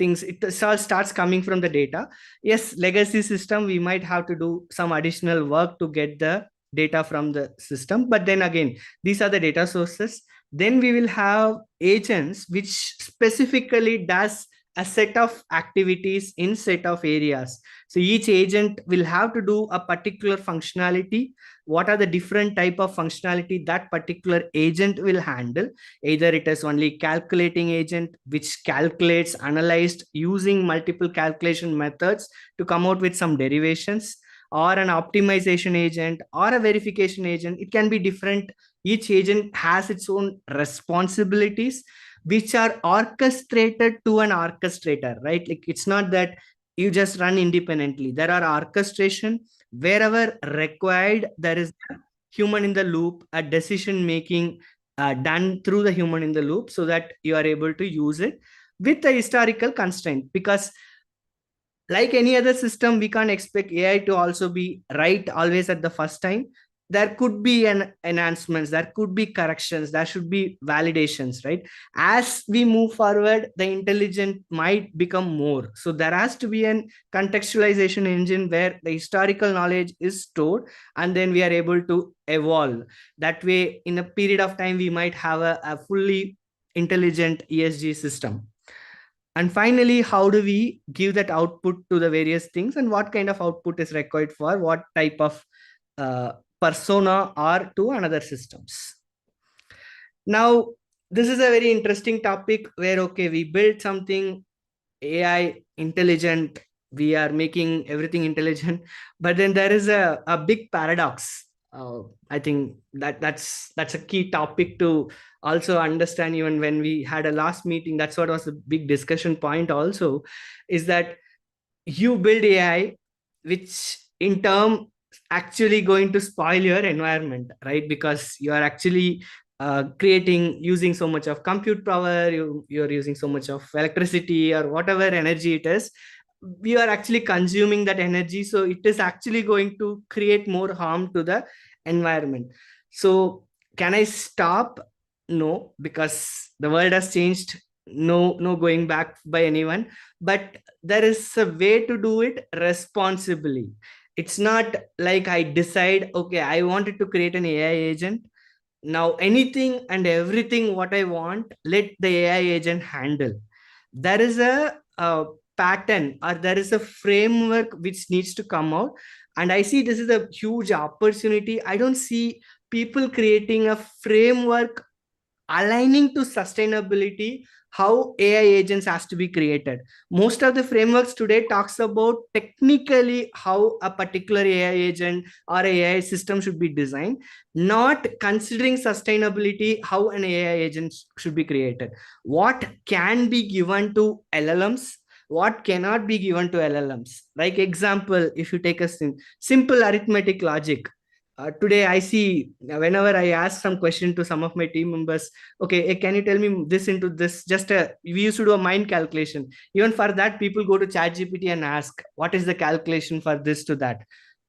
things. It all starts coming from the data. Yes, legacy system, we might have to do some additional work to get the data from the system, but then again, these are the data sources. Then we will have agents which specifically does a set of activities in set of areas. So each agent will have to do a particular functionality. What are the different type of functionality that particular agent will handle? Either it is only calculating agent which calculates analyzed using multiple calculation methods to come out with some derivations, or an optimization agent or a verification agent. It can be different. Each agent has its own responsibilities which are orchestrated to an orchestrator, right? Like it's not that you just run independently. There are orchestration wherever required. There is human in the loop, a decision making done through the human in the loop, so that you are able to use it with a historical constraint. Because like any other system, we can't expect AI to also be right always at the first time. There could be an enhancements, there could be corrections, there should be validations, right? As we move forward, the intelligent might become more. So there has to be an contextualization engine where the historical knowledge is stored, and then we are able to evolve. That way, in a period of time, we might have a fully intelligent ESG system. And finally, how do we give that output to the various things, and what kind of output is required for what type of persona or to another systems? Now, this is a very interesting topic where, okay, we build something AI intelligent, we are making everything intelligent, but then there is a big paradox. I think that's a key topic to also understand. Even when we had a last meeting, that's what was a big discussion point also, is that you build AI which in term actually going to spoil your environment, right? Because you are actually creating using so much of compute power, you're using so much of electricity or whatever energy it is. We are actually consuming that energy, so it is actually going to create more harm to the environment. So can I stop? No, because the world has changed. No going back by anyone. But there is a way to do it responsibly. It's not like I decide, okay, I wanted to create an AI agent, now anything and everything what I want, let the AI agent handle. There is a pattern, or there is a framework which needs to come out. And I see this is a huge opportunity. I don't see people creating a framework aligning to sustainability, how AI agents has to be created. Most of the frameworks today talks about technically how a particular AI agent or AI system should be designed, not considering sustainability, how an AI agent should be created. What can be given to LLMs, what cannot be given to LLMs. Like example, if you take a simple arithmetic logic, today I see whenever I ask some question to some of my team members, okay, can you tell me this into this? We used to do a mind calculation. Even for that, people go to ChatGPT and ask, what is the calculation for this to that?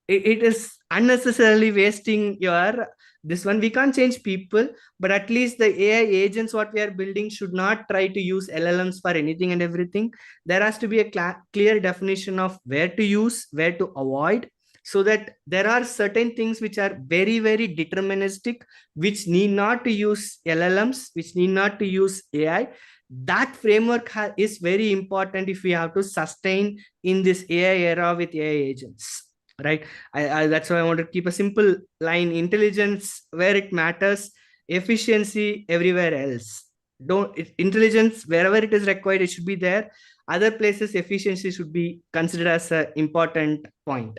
It is unnecessarily wasting your this one. We can't change people, but at least the AI agents what we are building should not try to use LLMs for anything and everything. There has to be a clear definition of where to use, where to avoid, so that there are certain things which are very, very deterministic, which need not to use LLMs, which need not to use AI. That framework is very important if we have to sustain in this AI era with AI agents, right? That's why I want to keep a simple line: intelligence where it matters, efficiency everywhere else. Intelligence wherever it is required, it should be there. Other places, efficiency should be considered as an important point.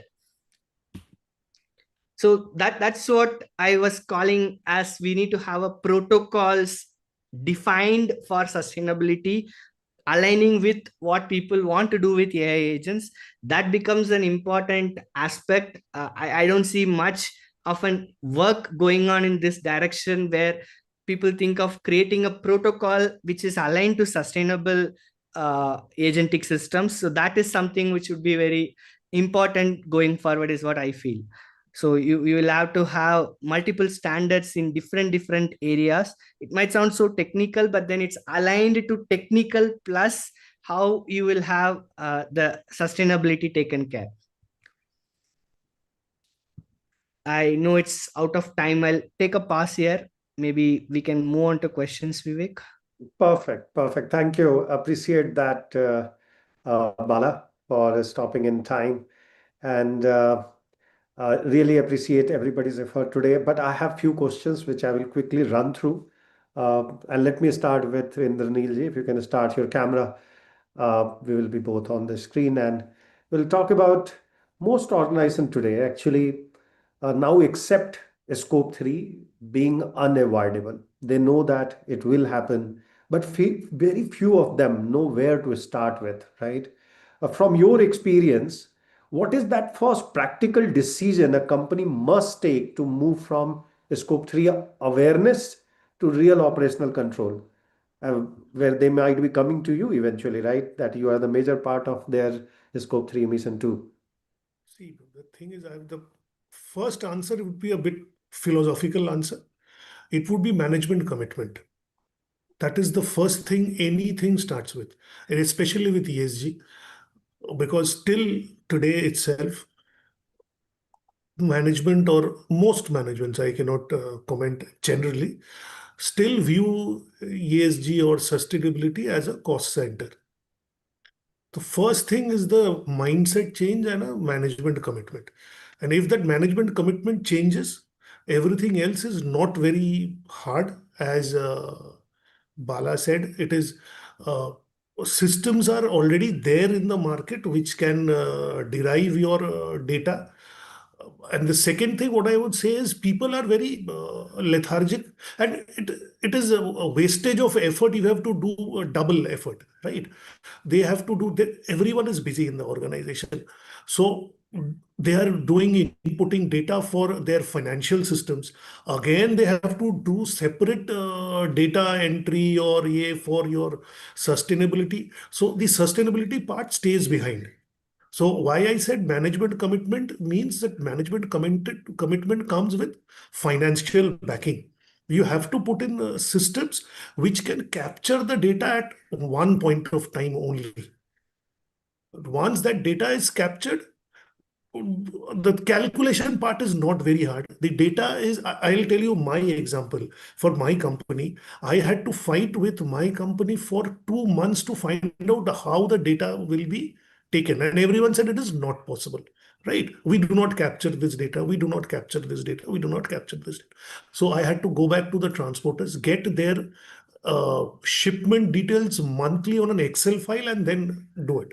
So that's what I was calling as we need to have a protocols defined for sustainability, aligning with what people want to do with AI agents, that becomes an important aspect. I don't see much of an work going on in this direction where people think of creating a protocol which is aligned to sustainable agentic systems. So that is something which would be very important going forward, is what I feel. So you will have to have multiple standards in different areas. It might sound so technical, but then it's aligned to technical plus how you will have the sustainability taken care. I know it's out of time. I'll take a pause here. Maybe we can move on to questions, Vivek. Perfect. Perfect. Thank you. Appreciate that, Bala, for stopping in time. And really appreciate everybody's effort today. But I have few questions which I will quickly run through. And let me start with Indranilji. If you can start your camera, we will be both on the screen, and we'll talk about most organizations today actually now accept a scope 3 being unavoidable. They know that it will happen, but very few of them know where to start with, right? From your experience, what is that first practical decision a company must take to move from scope 3 awareness to real operational control? Where they might be coming to you eventually, right? That you are the major part of their scope 3 emission too. See, the thing is, the first answer would be a bit philosophical answer. It would be management commitment. That is the first thing anything starts with, and especially with ESG, because till today itself, management or most managements, I cannot comment generally, still view ESG or sustainability as a cost center. The first thing is the mindset change and a management commitment. And if that management commitment changes, everything else is not very hard. As Bala said, it is systems are already there in the market which can derive your data. And the second thing, what I would say is people are very lethargic, and it is a wastage of effort. You have to do a double effort, right? They have to do that. Everyone is busy in the organization. So they are doing inputting data for their financial systems. Again, they have to do separate data entry or for your sustainability. So the sustainability part stays behind. So why I said management commitment means that management commitment comes with financial backing. You have to put in systems which can capture the data at one point of time only. Once that data is captured, the calculation part is not very hard. The data is, I'll tell you my example. For my company, I had to fight with my company for 2 months to find out how the data will be taken. And everyone said it is not possible, right? We do not capture this data. We do not capture this data. We do not capture this data. So I had to go back to the transporters, get their shipment details monthly on an Excel file, and then do it.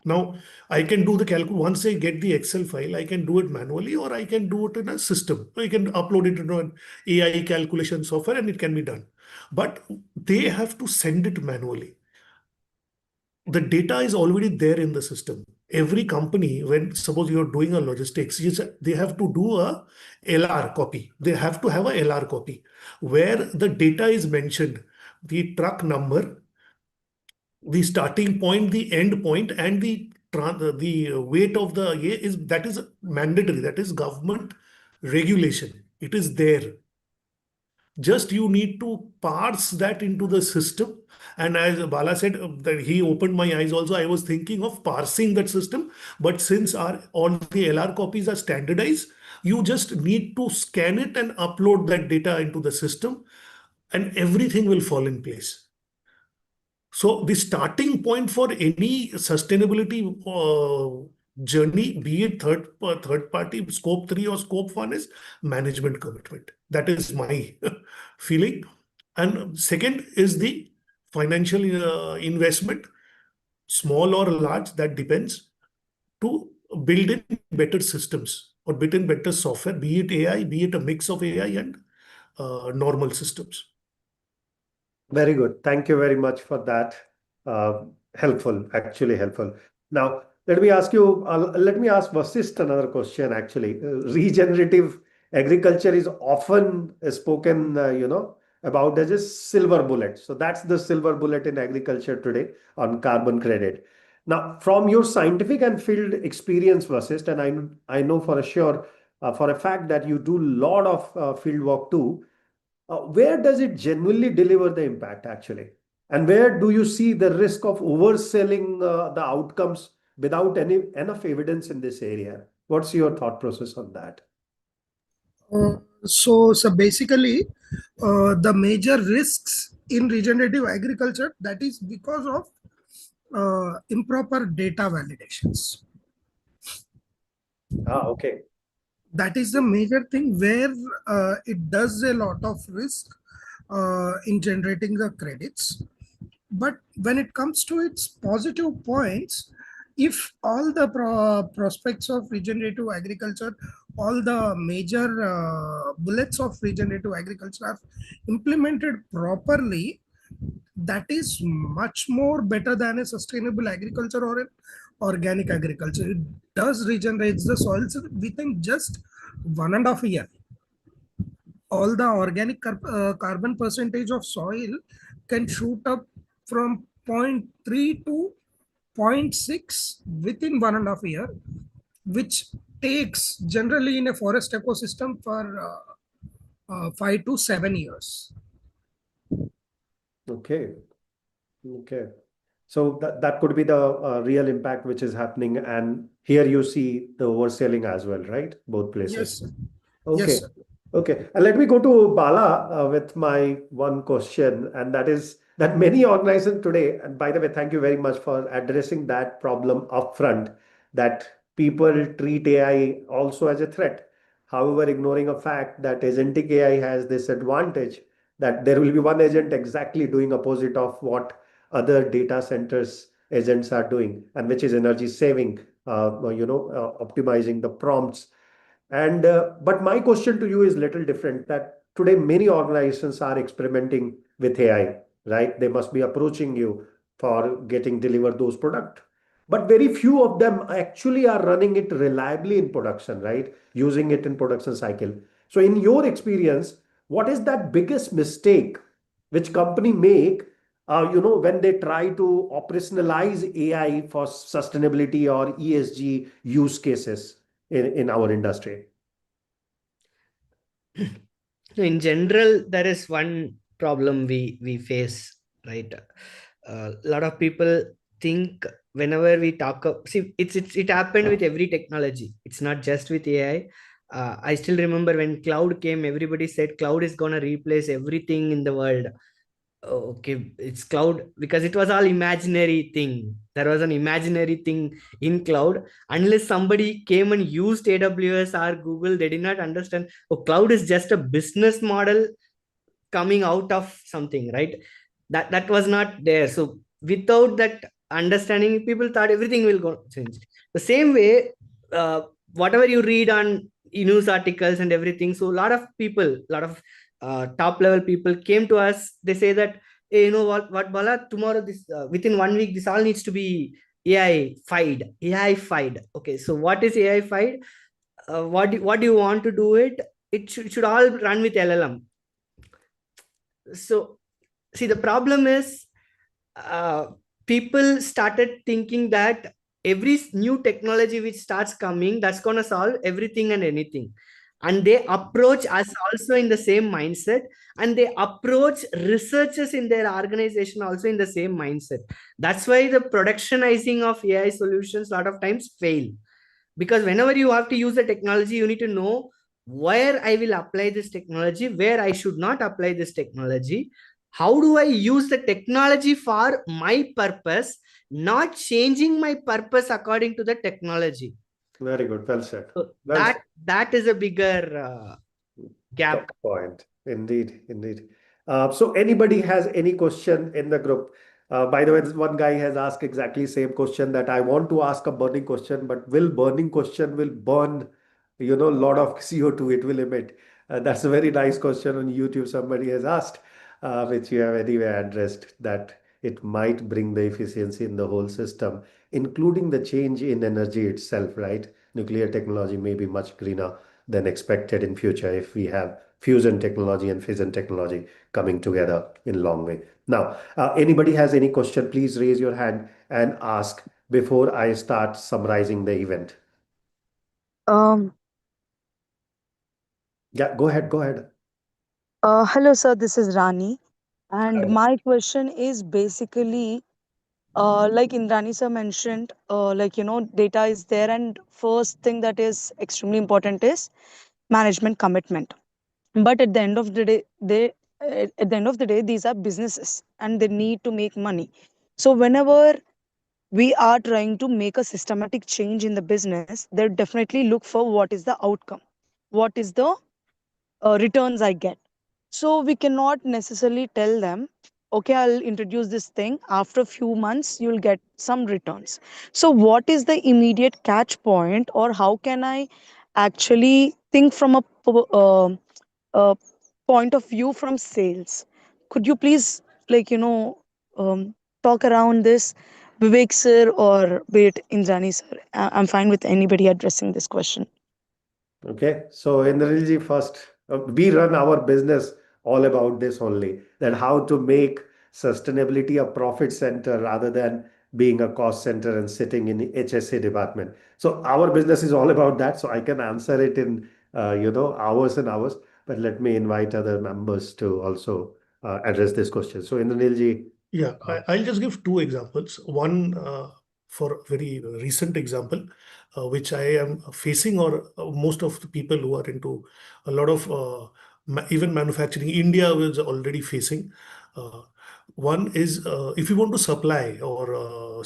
Now, I can do the calculation. Once I get the Excel file, I can do it manually, or I can do it in a system. I can upload it into an AI calculation software and it can be done. But they have to send it manually. The data is already there in the system. Every company, when suppose you're doing a logistics, they have to do a LR copy. They have to have a LR copy where the data is mentioned, the truck number, the starting point, the end point, and the weight of the that is mandatory. That is government regulation. It is there. Just you need to parse that into the system. And as Bala said, that he opened my eyes also. I was thinking of parsing that system. But since all the LR copies are standardized, you just need to scan it and upload that data into the system, and everything will fall in place. So the starting point for any sustainability journey, be it third party, scope 3 or scope 1, is management commitment. That is my feeling. And second is the financial investment, small or large, that depends, to build in better systems or build in better software, be it AI, be it a mix of AI and normal systems. Very good. Thank you very much for that. helpful, actually helpful. Now, let me ask Vasist another question, actually. Regenerative agriculture is often spoken, about as a silver bullet. So that's the silver bullet in agriculture today on carbon credit. Now, from your scientific and field experience, Vasist, and I know for a sure, for a fact that you do a lot of field work too, where does it genuinely deliver the impact actually? And where do you see the risk of overselling the outcomes without any enough evidence in this area? What's your thought process on that? So basically, the major risks in regenerative agriculture, that is because of improper data validations. Okay. That is the major thing where it does a lot of risk in generating the credits. But when it comes to its positive points, if all the prospects of regenerative agriculture, all the major bullets of regenerative agriculture are implemented properly, that is much more better than a sustainable agriculture or an organic agriculture. It does regenerate the soils within just 1.5 years. All the organic carbon percentage of soil can shoot up from 0.3 to 0.6 within 1.5 year, which takes generally in a forest ecosystem for 5 to 7 years. Okay. Okay. So that could be the real impact which is happening. And here you see the overselling as well, right? Both places. Yes, sir. Okay. Yes, sir. Okay. And let me go to Bala with my one question. And that is that many organizations today, and by the way, thank you very much for addressing that problem upfront, that people treat AI also as a threat. However, ignoring a fact that agentic AI has this advantage that there will be one agent exactly doing opposite of what other data centers agents are doing, and which is energy saving, optimizing the prompts. And but my question to you is little different, that today many organizations are experimenting with AI, right? They must be approaching you for getting delivered those products. But very few of them actually are running it reliably in production, right? Using it in production cycle. So in your experience, what is that biggest mistake which company make, when they try to operationalize AI for sustainability or ESG use cases in our industry? So in general, there is one problem we face, right? A lot of people think whenever we talk, see, it happened with every technology. It's not just with AI. I still remember when cloud came, everybody said cloud is gonna replace everything in the world. Okay, it's cloud because it was all imaginary thing. There was an imaginary thing in cloud. Unless somebody came and used AWS or Google, they did not understand. Oh, cloud is just a business model coming out of something, right? That was not there. So without that understanding, people thought everything will go change. The same way, whatever you read on news articles and everything. So a lot of people, a lot of top level people came to us. They say that, hey, you know what, Bala, tomorrow this within 1 week, this all needs to be AI-fied. Okay, so what is AI-fied? What do you want to do it? It should all run with LLM. So see, the problem is people started thinking that every new technology which starts coming, that's going to solve everything and anything. And they approach us also in the same mindset, and they approach researchers in their organization also in the same mindset. That's why the productionizing of AI solutions a lot of times fail, because whenever you have to use the technology, you need to know where I will apply this technology, where I should not apply this technology. How do I use the technology for my purpose, not changing my purpose according to the technology? Very good. Well said. So Well said. that is a bigger gap. Top point. Indeed, indeed. So anybody has any question in the group? By the way, this one guy has asked exactly same question, that I want to ask a burning question, but burning question will burn, a lot of CO2 it will emit. That's a very nice question on YouTube somebody has asked, which you have anyway addressed, that it might bring the efficiency in the whole system, including the change in energy itself, right? Nuclear technology may be much greener than expected in future if we have fusion technology and fission technology coming together in long way. Now, anybody has any question, please raise your hand and ask before I start summarizing the event. Um, Yeah, go ahead, go ahead. Hello, sir. This is Rani. And Hi. my question is basically, like Indrani sir mentioned, data is there, and first thing that is extremely important is management commitment. But at the end of the day, at the end of the day, these are businesses and they need to make money. So whenever we are trying to make a systematic change in the business, they definitely look for what is the outcome, what is the returns I get. So we cannot necessarily tell them, okay, I'll introduce this thing. After a few months, you'll get some returns. So what is the immediate catch point, or how can I actually think from a uh, point of view from sales? Could you please, like, talk around this, Vivek sir or be it Indrani sir? I'm fine with anybody addressing this question. Okay, so Indranilji, first, we run our business all about this only, that how to make sustainability a profit center rather than being a cost center and sitting in the HSA department. So our business is all about that. So I can answer it in hours and hours. But let me invite other members to also address this question. So Indranilji, Yeah, I'll just give two examples. One for very recent example, which I am facing, or most of the people who are into a lot of even manufacturing, India was already facing. One is if you want to supply or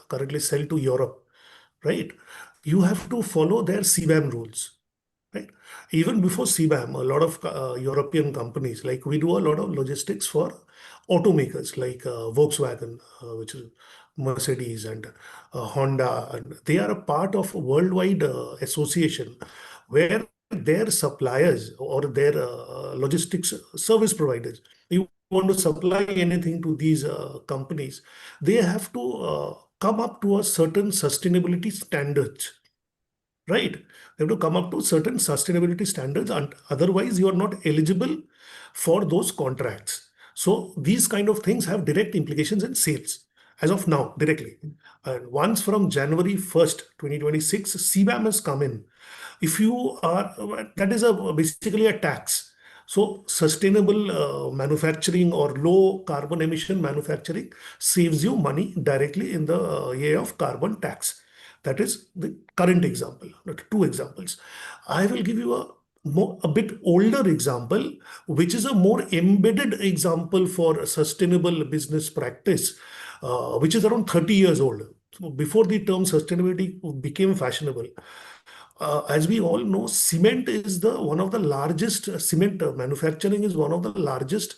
currently sell to Europe, right? You have to follow their CBAM rules, right? Even before CBAM, a lot of European companies, like we do a lot of logistics for automakers like Volkswagen, which is Mercedes, and Honda, and they are a part of a worldwide association where their suppliers or their logistics service providers, you want to supply anything to these companies, they have to come up to a certain sustainability standards, right? They have to come up to certain sustainability standards, and otherwise you are not eligible for those contracts. So these kind of things have direct implications in sales as of now directly. And once from January 1st, 2026, CBAM has come in. If you are, that is basically a tax. So sustainable manufacturing or low carbon emission manufacturing saves you money directly in the area of carbon tax. That is the current example. Two examples. I will give you a bit older example, which is a more embedded example for sustainable business practice, which is around 30 years old. So before the term sustainability became fashionable. As we all know, cement is the one of the largest cement manufacturing is one of the largest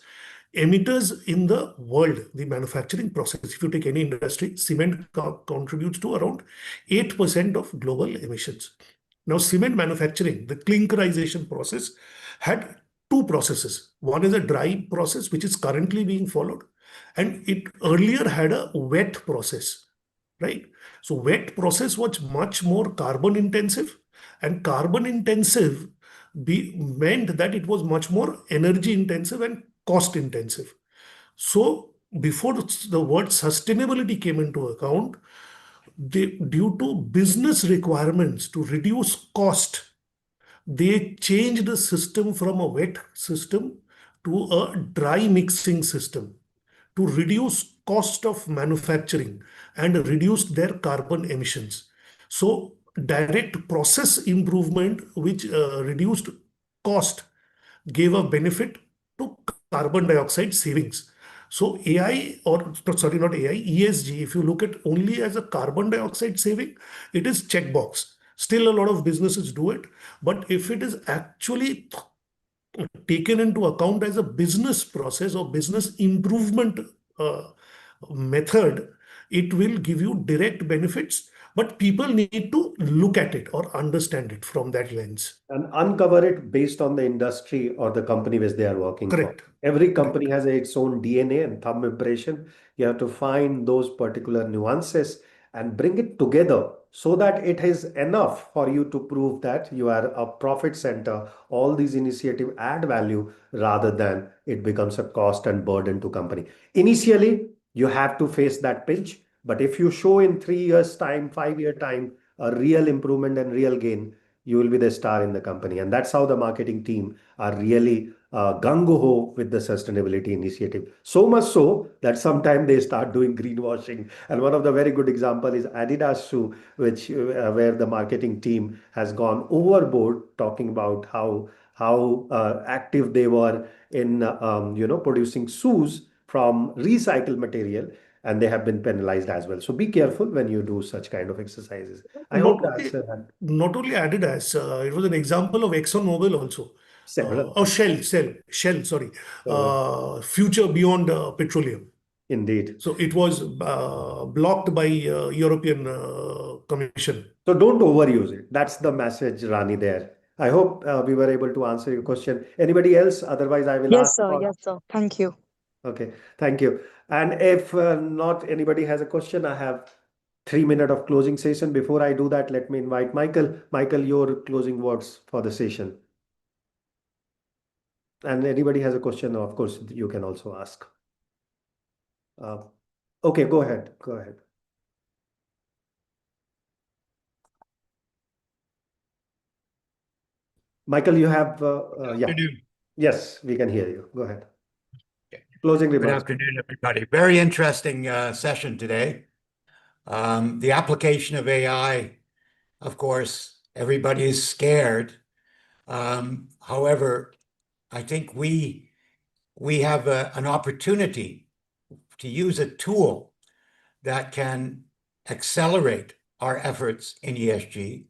emitters in the world, the manufacturing process. If you take any industry, cement contributes to around 8% of global emissions. Now, cement manufacturing, the clinkerization process, had two processes. One is a dry process, which is currently being followed, and it earlier had a wet process, right? So wet process was much more carbon intensive, and carbon intensive meant that it was much more energy intensive and cost intensive. So before the word sustainability came into account, due to business requirements to reduce cost, they changed the system from a wet system to a dry mixing system to reduce cost of manufacturing and reduce their carbon emissions. So direct process improvement, which reduced cost, gave a benefit to carbon dioxide savings. So AI, or sorry, not AI, ESG, if you look at only as a carbon dioxide saving, it is checkbox. Still, a lot of businesses do it. But if it is actually taken into account as a business process or business improvement method, it will give you direct benefits but people need to look at it or understand it from that lens. And uncover it based on the industry or the company which they are working for. Correct. Every company has its own DNA and thumb impression. You have to find those particular nuances and bring it together so that it is enough for you to prove that you are a profit center. All these initiatives add value rather than it becomes a cost and burden to company. Initially, you have to face that pinch, but if you show in 3 years time, 5 year time, a real improvement and real gain, you will be the star in the company. And that's how the marketing team are really gung-ho with the sustainability initiative. So much so that sometimes they start doing greenwashing. And one of the very good example is Adidas shoe, which where the marketing team has gone overboard talking about how active they were in producing shoes from recycled material, and they have been penalized as well. So be careful when you do such kind of exercises. I hope Not only, not only Adidas, it was an example of ExxonMobil also. Several. Shell, sorry. Future beyond petroleum. Indeed. So it was blocked by European Commission. So don't overuse it. That's the message, Rani, there. I hope we were able to answer your question. Anybody else? Otherwise, I will Yes, ask. sir. Yes, sir. Thank you. Okay, thank you. And if not anybody has a question, I have 3 minutes of closing session. Before I do that, let me invite Michael. Michael, your closing words for the session. And anybody has a question, of course, you can also ask. Okay, go ahead. Go ahead. Michael, you have, yeah. Yes, we can hear you. Go ahead. Closing Good remarks. afternoon, everybody. Very interesting session today. The application of AI, of course, everybody is scared. However, I think we have an opportunity to use a tool that can accelerate our efforts in ESG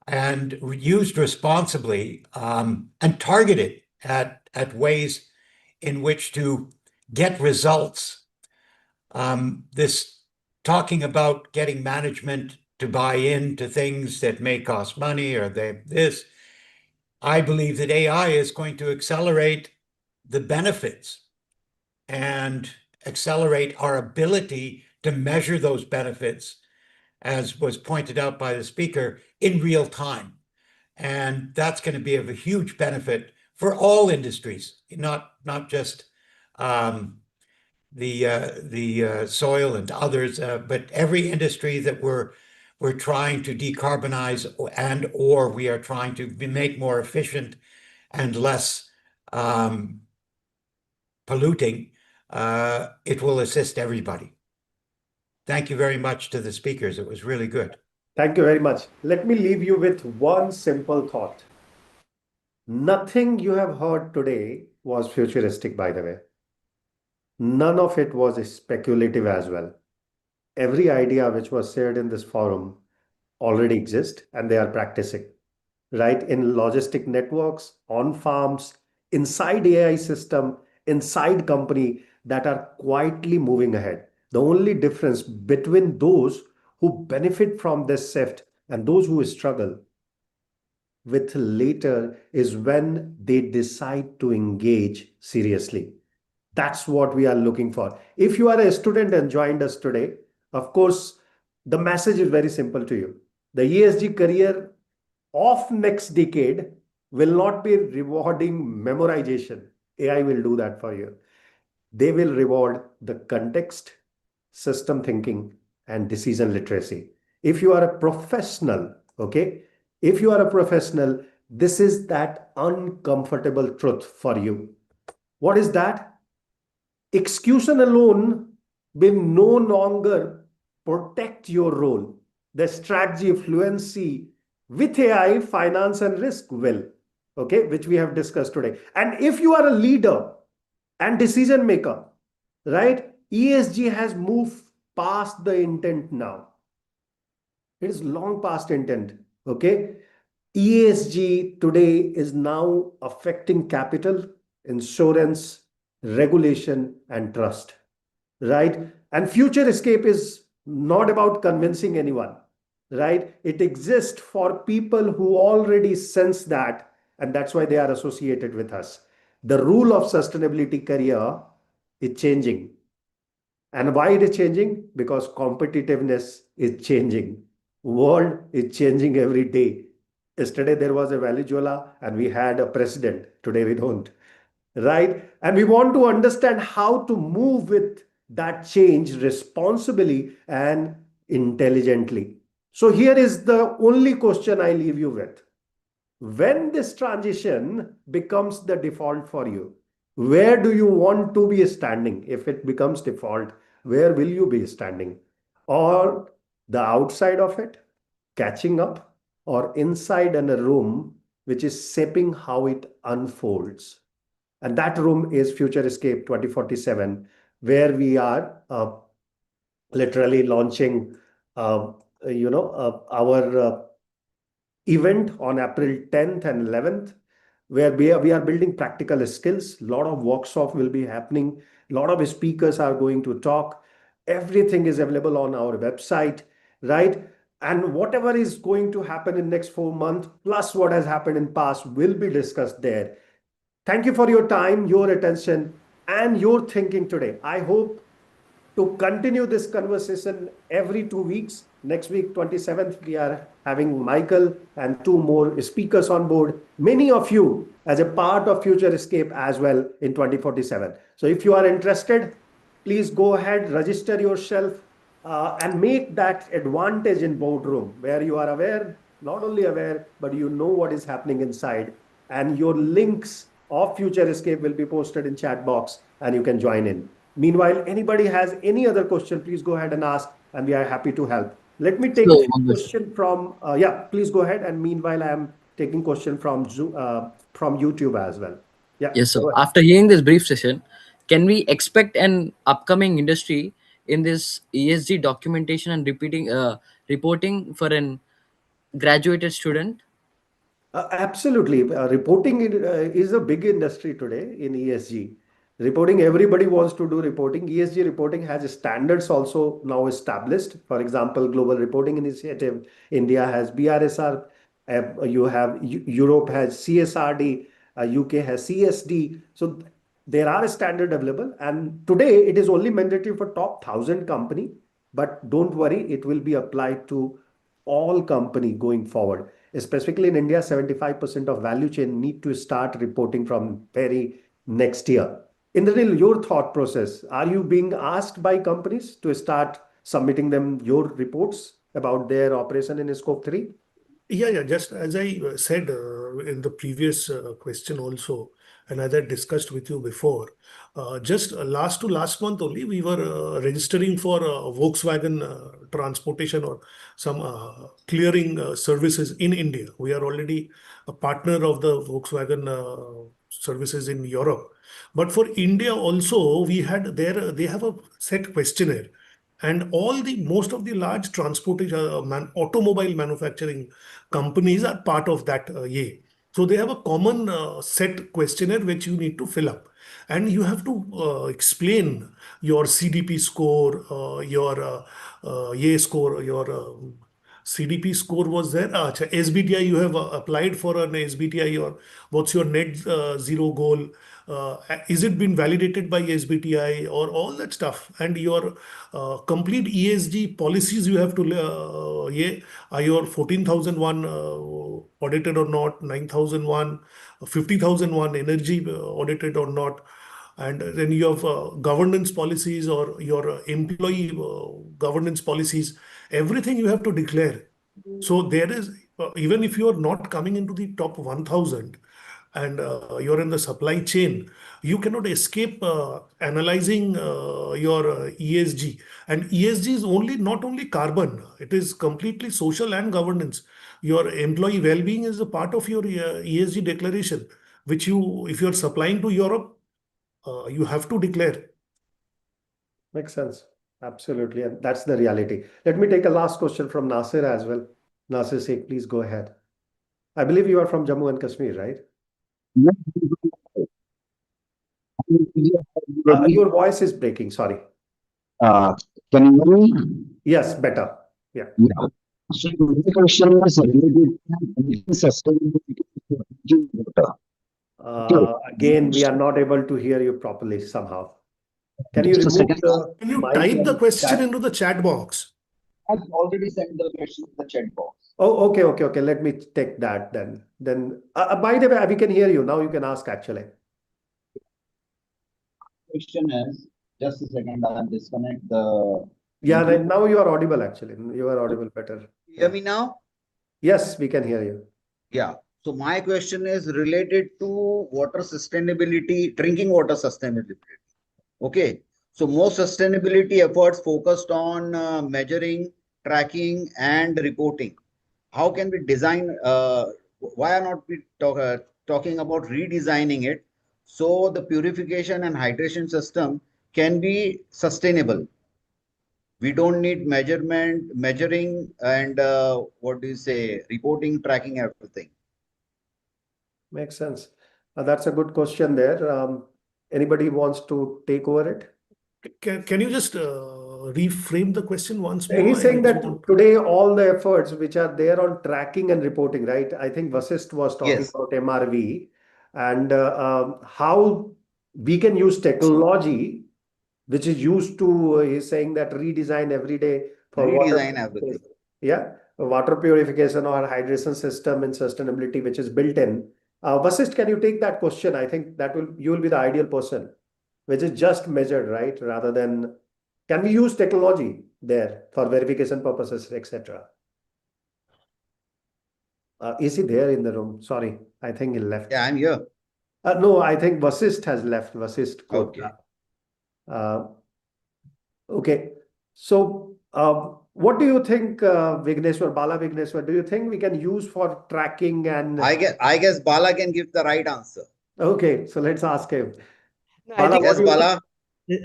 and used responsibly and targeted at ways in which to get results. This talking about getting management to buy into things that may cost money or this, I believe that AI is going to accelerate the benefits and accelerate our ability to measure those benefits, as was pointed out by the speaker, in real time. And that's going to be of a huge benefit for all industries, not just the soil and others, but every industry that we're trying to decarbonize and or we are trying to make more efficient and less polluting, it will assist everybody. Thank you very much to the speakers. It was really good. Thank you very much. Let me leave you with one simple thought. Nothing you have heard today was futuristic, by the way. None of it was speculative as well. Every idea which was shared in this forum already exists and they are practicing, right? In logistic networks, on farms, inside AI system, inside company that are quietly moving ahead. The only difference between those who benefit from this shift and those who struggle with later is when they decide to engage seriously. That's what we are looking for. If you are a student and joined us today, of course, the message is very simple to you. The ESG career of next decade will not be rewarding memorization. AI will do that for you. They will reward the context, system thinking, and decision literacy. If you are a professional, okay, if you are a professional, this is that uncomfortable truth for you. What is that? Execution alone will no longer protect your role. The strategy, fluency with AI, finance, and risk will, okay, which we have discussed today. And if you are a leader and decision maker, right, ESG has moved past the intent now. It is long past intent, okay? ESG today is now affecting capital, insurance, regulation, and trust, right? And FutureScape is not about convincing anyone. right? It exists for people who already sense that, and that's why they are associated with us. The rule of sustainability career is changing. And why it is changing? Because competitiveness is changing. World is changing every day. Yesterday there was a Venezuela and we had a president. Today we don't, right? And we want to understand how to move with that change responsibly and intelligently. So here is the only question I leave you with. When this transition becomes the default for you, where do you want to be standing? If it becomes default, where will you be standing? Or the outside of it, catching up, or inside in a room which is shaping how it unfolds? And that room is FutureScape 2047, where we are literally launching, our event on April 10th and 11th, where we are building practical skills. A lot of workshops will be happening. A lot of speakers are going to talk. Everything is available on our website, right? And whatever is going to happen in next 4 months, plus what has happened in past, will be discussed there. Thank you for your time, your attention, and your thinking today. I hope to continue this conversation every 2 weeks. Next week, 27th, we are having Michael and 2 more speakers on board. Many of you as a part of FutureScape as well in 2047. So if you are interested, please go ahead, register yourself, and make that advantage in boardroom where you are aware, not only aware, but you know what is happening inside. And your links of FutureScape will be posted in chat box and you can join in. Meanwhile, anybody has any other question, please go ahead and ask, and we are happy to help. Let me take a question from, please go ahead. And meanwhile, I am taking question from YouTube as well. Yeah. Yes, sir. After hearing this brief session, can we expect an upcoming industry in this ESG documentation and reporting for an graduated student? Absolutely. Reporting is a big industry today in ESG. Reporting, everybody wants to do reporting. ESG reporting has standards also now established. For example, Global Reporting Initiative, India has BRSR, Europe has CSRD, UK has CSD. So there are standards available. And today it is only mandatory for top 1,000 company. But don't worry, it will be applied to all company going forward. Specifically in India, 75% of value chain need to start reporting from very next year. Indranil, your thought process, are you being asked by companies to start submitting them your reports about their operation in scope 3? Yeah. Just as I said in the previous question also, and as I discussed with you before, just last month only, we were registering for Volkswagen transportation or some clearing services in India. We are already a partner of the Volkswagen services in Europe. But for India also, they have a set questionnaire. And most of the large transportation, automobile manufacturing companies are part of that. So they have a common set questionnaire which you need to fill up. And you have to explain your CDP score, your score, your CDP score was there. SBTI, you have applied for an SBTI, or what's your net zero goal? Is it been validated by SBTI, or all that stuff? And your complete ESG policies you have to, are your 14,001 audited or not, 9,001, 50,001 energy audited or not? And then you have governance policies or your employee governance policies. Everything you have to declare. So there is, even if you are not coming into the top 1,000 and you're in the supply chain, you cannot escape analyzing your ESG. And ESG is not only carbon, it is completely social and governance. Your employee well-being is a part of your ESG declaration, which if you're supplying to Europe, you have to declare. Makes sense. Absolutely. And that's the reality. Let me take a last question from Nasir as well. Nasir Sheikh, please go ahead. I believe you are from Jammu and Kashmir, right? Your voice is breaking. Sorry. Can you hear me? Yes, better. Yeah. So the question was related to sustainability for drinking water. Again, we are not able to hear you properly somehow. Can you Just a remove second. the Can you mic type the and question chat? into the chat box? I've already sent the question in the chat box. Oh, okay. Let me take that then. By the way, we can hear you now. You can ask actually. Question is, just a second, I'll disconnect the. Yeah, now you are audible actually. You are audible better. Hear me now? Yes, we can hear you. Yeah. So my question is related to water sustainability, drinking water sustainability. Okay. So most sustainability efforts focused on measuring, tracking, and reporting. How can we design? Why are not we talking about redesigning it so the purification and hydration system can be sustainable? We don't need measuring, and what do you say, reporting, tracking, everything. Makes sense. That's a good question there. Anybody wants to take over it? Can you just reframe the question once more? He's saying I just that want- today all the efforts which are there on tracking and reporting, right? I think Vasist was talking Yes. about MRV and how we can use technology, which is used to, he's saying that redesign every day for water. Redesign everything. Yeah, water purification or hydration system and sustainability, which is built in. Vasist, can you take that question? I think that you will be the ideal person, which is just measured, right? Rather than, can we use technology there for verification purposes, etc.? Is he there in the room? Sorry, I think he left. Yeah, I'm here. No, I think Vasist has left. Vasist Okay. Kotra. Okay. So, what do you think, Vigneshwar, Bala Vigneshwar, do you think we can use for tracking and... I guess Bala can give the right answer. Okay, so let's ask him. No, Bala, Yes, Bala.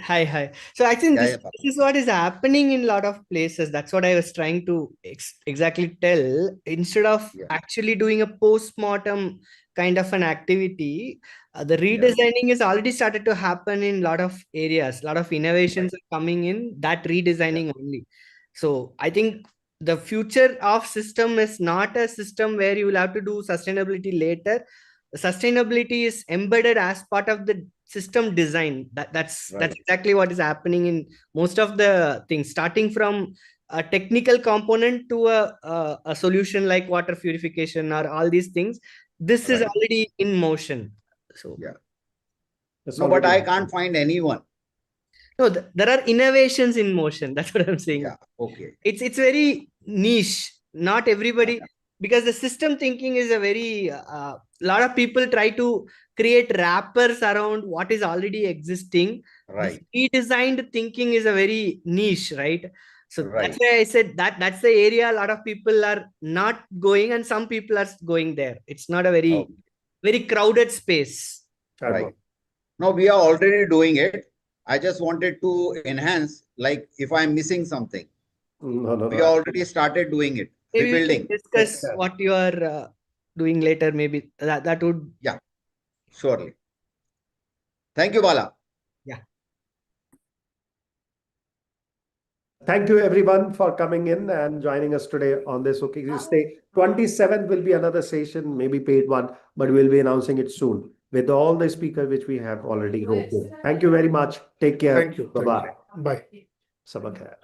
Hi. So I think Yeah, this, yeah, Bala. this is what is happening in a lot of places. That's what I was trying to exactly tell. Instead of Yeah. actually doing a post-mortem kind of an activity, the redesigning is already started to happen in a lot of areas. A lot of innovations are coming in that redesigning only. So I think the future of system is not a system where you will have to do sustainability later. Sustainability is embedded as part of the system design. That's Right. exactly what is happening in most of the things, starting from a technical component to a solution like water purification or all these things. This is Right. already in motion. So Yeah. It's No, but already- I can't find anyone. no, there are innovations in motion. That's what I'm saying. Yeah. Okay. It's very niche. Not everybody, because the system thinking is a very lot of people try to create wrappers around what is already existing. Right. This redesigned thinking is a very niche, right? So Right. that's why I said that's the area a lot of people are not going, and some people are going there. It's not a very Okay. very crowded space. Right. No, we are already doing it. I just wanted to enhance, like if I'm missing something. No. We already started doing it. Maybe we Rebuilding. can discuss what you are doing later. Maybe that would. Yeah, surely. Thank you, Bala. Yeah. Thank you everyone for coming in and joining us today on this. Okay, you stay. 27th will be another session, maybe paid one, but we'll be announcing it soon with all the speakers which we have already hosted. Thank you very much. Take care. Thank you. Bye-bye. Bye. Sabak hai.